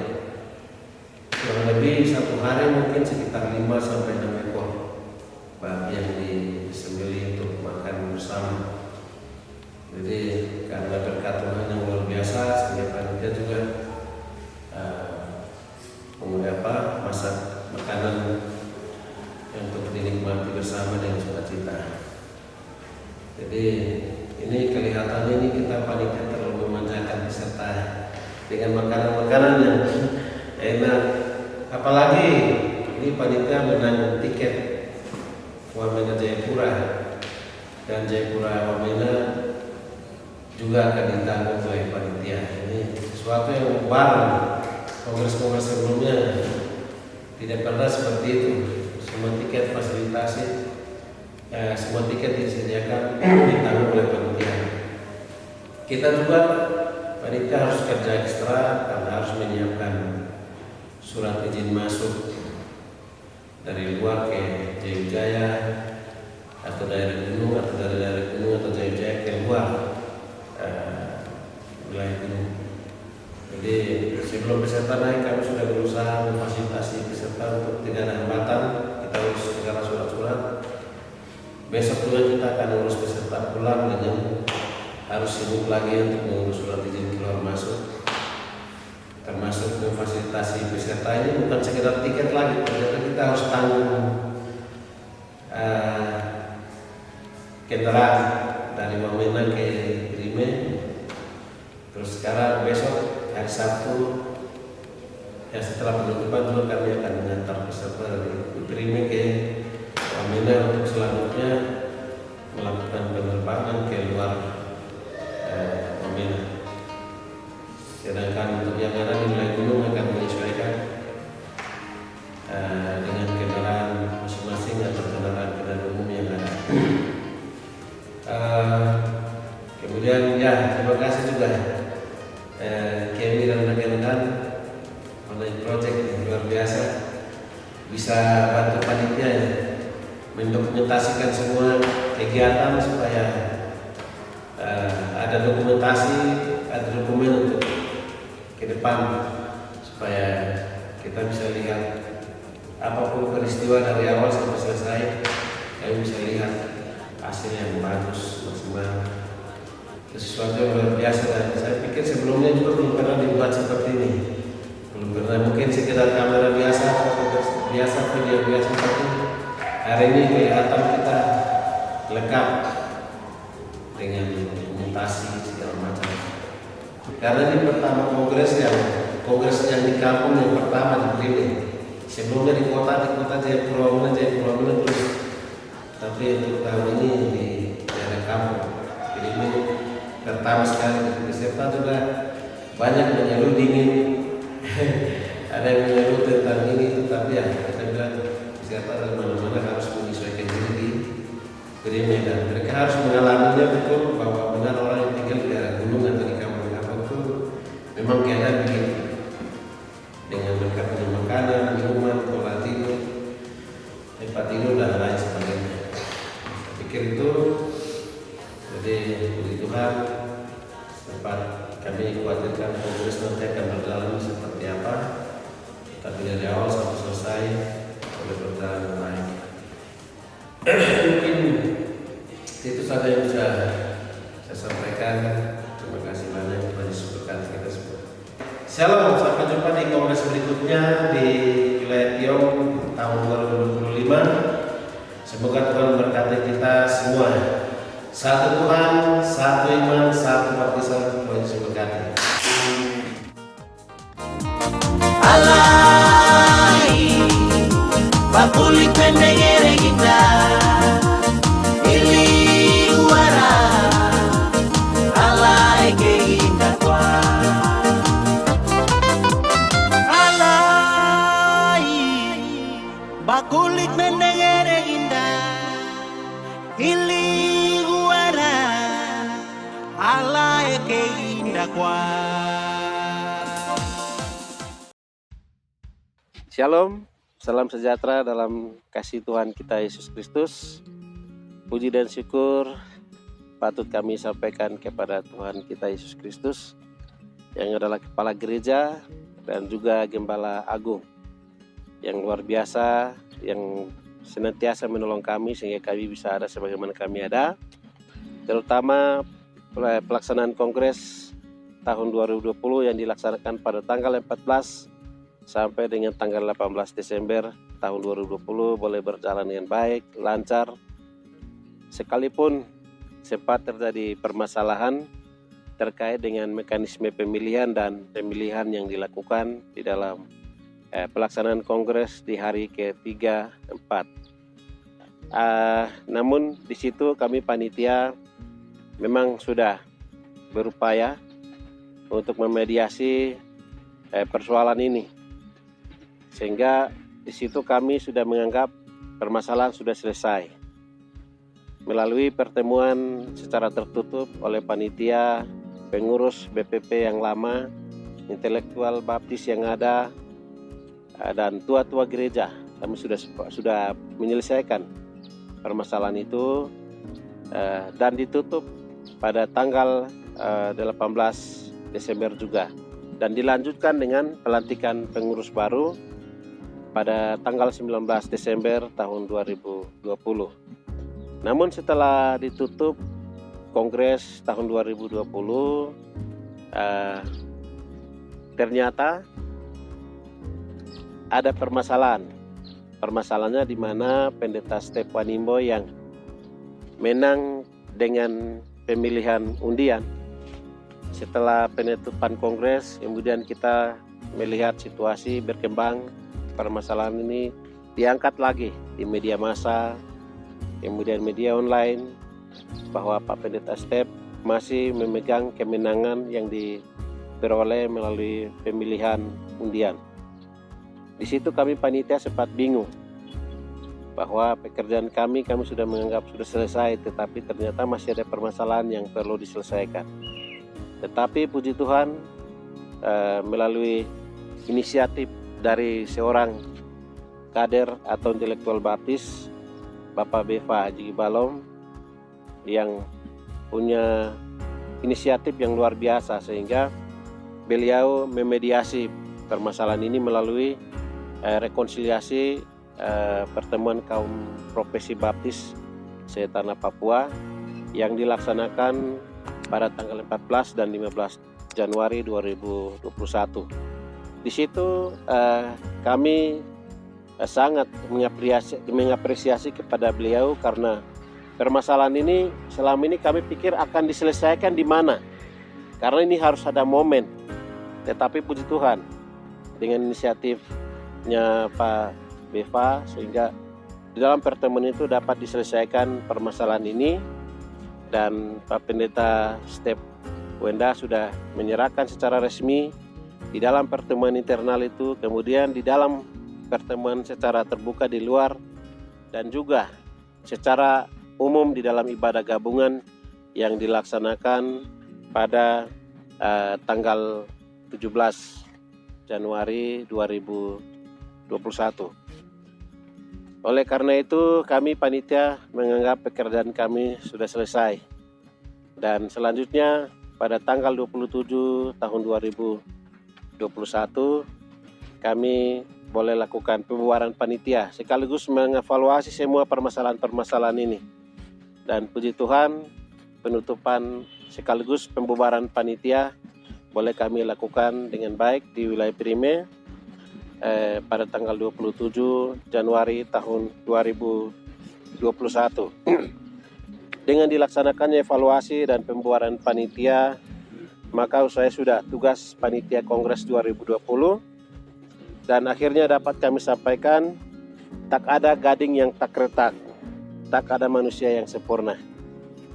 S2: kurang lebih satu hari mungkin sekitar 5 sampai 6 ekor babi yang disembelih untuk makan bersama. Jadi karena berkat Tuhan yang luar biasa, sehingga panitia juga bersama dengan sukacita. Jadi ini kelihatannya ini kita panitia terlalu memanjakan peserta dengan makanan-makanan yang enak. Apalagi ini panitia menang tiket Wamena Jayapura, dan Jayapura Wamena juga akan ditanggung oleh panitia. Ini sesuatu yang baru. Kongres-kongres sebelumnya tidak pernah seperti itu. Semua tiket fasilitasi, semua tiket disediakan ditanggung oleh panitia. Kita juga panitia harus kerja ekstra karena harus menyiapkan surat izin masuk dari luar ke Jayujaya atau daerah gunung, atau dari daerah gunung atau Jayujaya ke luar wilayah gunung. Jadi sebelum peserta naik kami sudah berusaha memfasilitasi peserta untuk tidak ada hambatan. Kita urus segala surat-surat. Besok juga kita akan urus peserta pulang dengan harus sibuk lagi untuk mengurus surat izin keluar masuk. Termasuk memfasilitasi peserta ini bukan sekedar tiket lagi, ternyata kita harus tanggung kendaraan dari Wamena ke Rime. Terus sekarang besok hari Sabtu ya setelah penutupan juga kami akan mengantar peserta dari Rime ke Wamena untuk selanjutnya melakukan penerbangan ke luar Wamena. Sedangkan untuk yang ada di wilayah gunung akan menyesuaikan dengan kendaraan masing-masing atau kendaraan umum yang ada. Kemudian ya terima kasih juga Kemi dan rekan-rekan online project yang luar biasa bisa bantu panitia ya, mendokumentasikan semua kegiatan supaya ada dokumentasi, ada dokumen untuk ke depan supaya kita bisa lihat apapun peristiwa dari awal sampai selesai, kami bisa lihat hasil yang bagus maksimal. Sesuatu yang luar biasa, dan saya pikir sebelumnya juga belum pernah dibuat seperti ini. Belum pernah, mungkin sekedar kamera biasa, foto biasa, video biasa seperti ini. Hari ini kelihatan kita lengkap dengan dokumentasi segala macam. Karena ini pertama kongres yang di kampung yang pertama di Brime. Sebelumnya di kota Jayapura terus. Tapi untuk tahun ini di daerah kampung. Jadi ini pertama sekali peserta juga banyak mengeluh dingin. Ada yang mengeluh tentang ini, tapi ya kita bilang peserta dari mana-mana harus menyesuaikan diri di Brime, dan mereka harus mengalaminya betul bahwa benar orang yang tinggal di daerah gunung atau di kampung-kampung itu memang keadaan begitu. Dengan mereka punya makanan, minuman, pola tidur, tempat tidur dan lain sebagainya. Saya pikir itu, jadi puji Tuhan, tempat kami khawatirkan kongres nanti akan berjalan seperti apa, tapi dari awal sampai selesai boleh berjalan dengan baik. Mungkin itu saja yang bisa saya sampaikan. Terima kasih banyak kepada Yesus berkati kita semua. Shalom, sampai jumpa di kongres berikutnya di wilayah Tiong tahun 2025. Semoga Tuhan berkati kita semua. Satu Tuhan, satu iman, satu baptisan. Tuhan Yesus berkati.
S9: Alai, bakulit mendegere kita, ili uara, alai keindah kwa. Alai, bakulit mendegere kita, ili uara, alai keindah kwa.
S2: Shalom, salam sejahtera dalam kasih Tuhan kita Yesus Kristus. Puji dan syukur patut kami sampaikan kepada Tuhan kita Yesus Kristus yang adalah Kepala Gereja dan juga Gembala Agung yang luar biasa, yang senantiasa menolong kami sehingga kami bisa ada sebagaimana kami ada. Terutama pelaksanaan Kongres tahun 2020 yang dilaksanakan pada tanggal 14 sampai dengan tanggal 18 Desember tahun 2020 boleh berjalan dengan baik, lancar. Sekalipun sempat terjadi permasalahan terkait dengan mekanisme pemilihan dan pemilihan yang dilakukan di dalam pelaksanaan kongres di hari ke-3, 4. Namun di situ kami panitia memang sudah berupaya untuk memediasi persoalan ini, sehingga di situ kami sudah menganggap permasalahan sudah selesai melalui pertemuan secara tertutup oleh panitia, pengurus BPP yang lama, intelektual baptis yang ada, dan tua-tua gereja. Kami sudah menyelesaikan permasalahan itu dan ditutup pada tanggal 18 Desember juga, dan dilanjutkan dengan pelantikan pengurus baru pada tanggal 19 Desember tahun 2020. Namun setelah ditutup kongres tahun 2020, ternyata ada permasalahan. Permasalahannya di mana Pendeta Step Wanimbo yang menang dengan pemilihan undian. Setelah penutupan kongres, kemudian kita melihat situasi berkembang, permasalahan ini diangkat lagi di media massa, kemudian media online, bahwa Pak Pendeta Step masih memegang kemenangan yang diperoleh melalui pemilihan undian. Di situ kami panitia sempat bingung bahwa pekerjaan kami sudah menganggap sudah selesai, tetapi ternyata masih ada permasalahan yang perlu diselesaikan. Tetapi puji Tuhan, melalui inisiatif dari seorang kader atau intelektual baptis, Bapak Beva Haji Balom, yang punya inisiatif yang luar biasa, sehingga beliau memediasi permasalahan ini melalui rekonsiliasi pertemuan kaum profesi baptis se-Tanah Papua yang dilaksanakan pada tanggal 14 dan 15 Januari 2021. Di situ kami sangat mengapresiasi kepada beliau, karena permasalahan ini selama ini kami pikir akan diselesaikan di mana, karena ini harus ada momen. Tetapi puji Tuhan, dengan inisiatifnya Pak Beva, sehingga di dalam pertemuan itu dapat diselesaikan permasalahan ini, dan Pak Pendeta Step Wenda sudah menyerahkan secara resmi di dalam pertemuan internal itu, kemudian di dalam pertemuan secara terbuka di luar, dan juga secara umum di dalam ibadah gabungan yang dilaksanakan pada tanggal 17 Januari 2021. Oleh karena itu, kami panitia menganggap pekerjaan kami sudah selesai. Dan selanjutnya pada tanggal 27 tahun 2021 kami boleh lakukan pembubaran panitia sekaligus mengevaluasi semua permasalahan-permasalahan ini. Dan puji Tuhan, penutupan sekaligus pembubaran panitia boleh kami lakukan dengan baik di wilayah Pirime pada tanggal 27 Januari tahun 2021. Dengan dilaksanakannya evaluasi dan pembubaran panitia, maka saya sudah tugas panitia Kongres 2020, dan akhirnya dapat kami sampaikan, tak ada gading yang tak retak, tak ada manusia yang sempurna.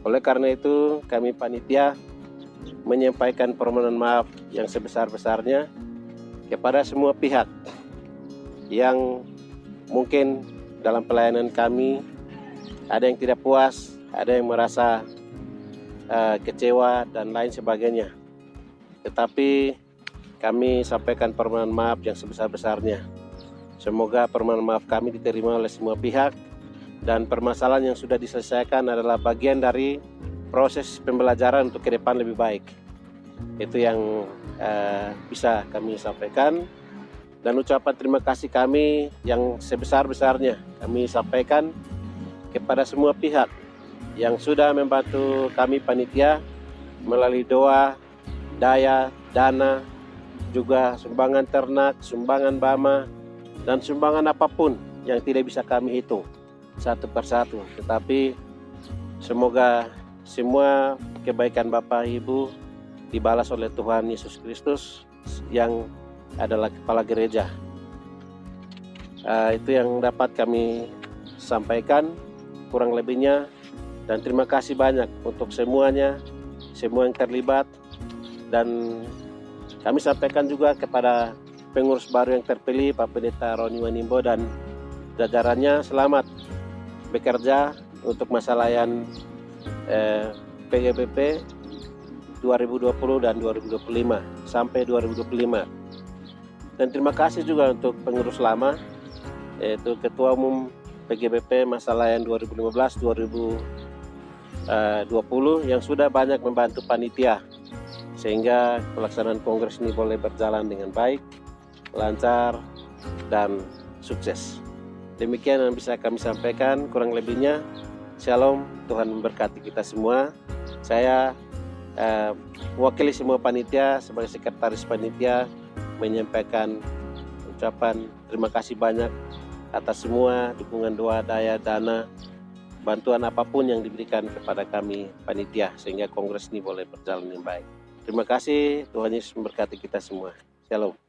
S2: Oleh karena itu, kami panitia menyampaikan permohonan maaf yang sebesar-besarnya kepada semua pihak yang mungkin dalam pelayanan kami ada yang tidak puas, ada yang merasa kecewa dan lain sebagainya. Tetapi kami sampaikan permohonan maaf yang sebesar-besarnya. Semoga permohonan maaf kami diterima oleh semua pihak, dan permasalahan yang sudah diselesaikan adalah bagian dari proses pembelajaran untuk ke depan lebih baik. Itu yang bisa kami sampaikan, dan ucapan terima kasih kami yang sebesar-besarnya kami sampaikan kepada semua pihak yang sudah membantu kami panitia melalui doa, daya, dana, juga sumbangan ternak, sumbangan bama, dan sumbangan apapun yang tidak bisa kami hitung satu persatu, tetapi semoga semua kebaikan Bapak Ibu dibalas oleh Tuhan Yesus Kristus yang adalah kepala gereja. Itu yang dapat kami sampaikan kurang lebihnya, dan terima kasih banyak untuk semuanya, semua yang terlibat, dan kami sampaikan juga kepada pengurus baru yang terpilih Pak Pendeta Roni Wanimbo dan jajarannya, selamat bekerja untuk masa layan PGBP 2020 dan 2025 sampai 2025. Dan terima kasih juga untuk pengurus lama, yaitu Ketua Umum PGBP masa layan 2015-2020 yang sudah banyak membantu panitia sehingga pelaksanaan kongres ini boleh berjalan dengan baik, lancar, dan sukses. Demikian yang bisa kami sampaikan, kurang lebihnya Shalom, Tuhan memberkati kita semua. Saya mewakili semua panitia sebagai sekretaris panitia menyampaikan ucapan terima kasih banyak atas semua dukungan doa, daya, dana, bantuan apapun yang diberikan kepada kami panitia sehingga kongres ini boleh berjalan dengan baik. Terima kasih, Tuhan Yesus memberkati kita semua. Shalom.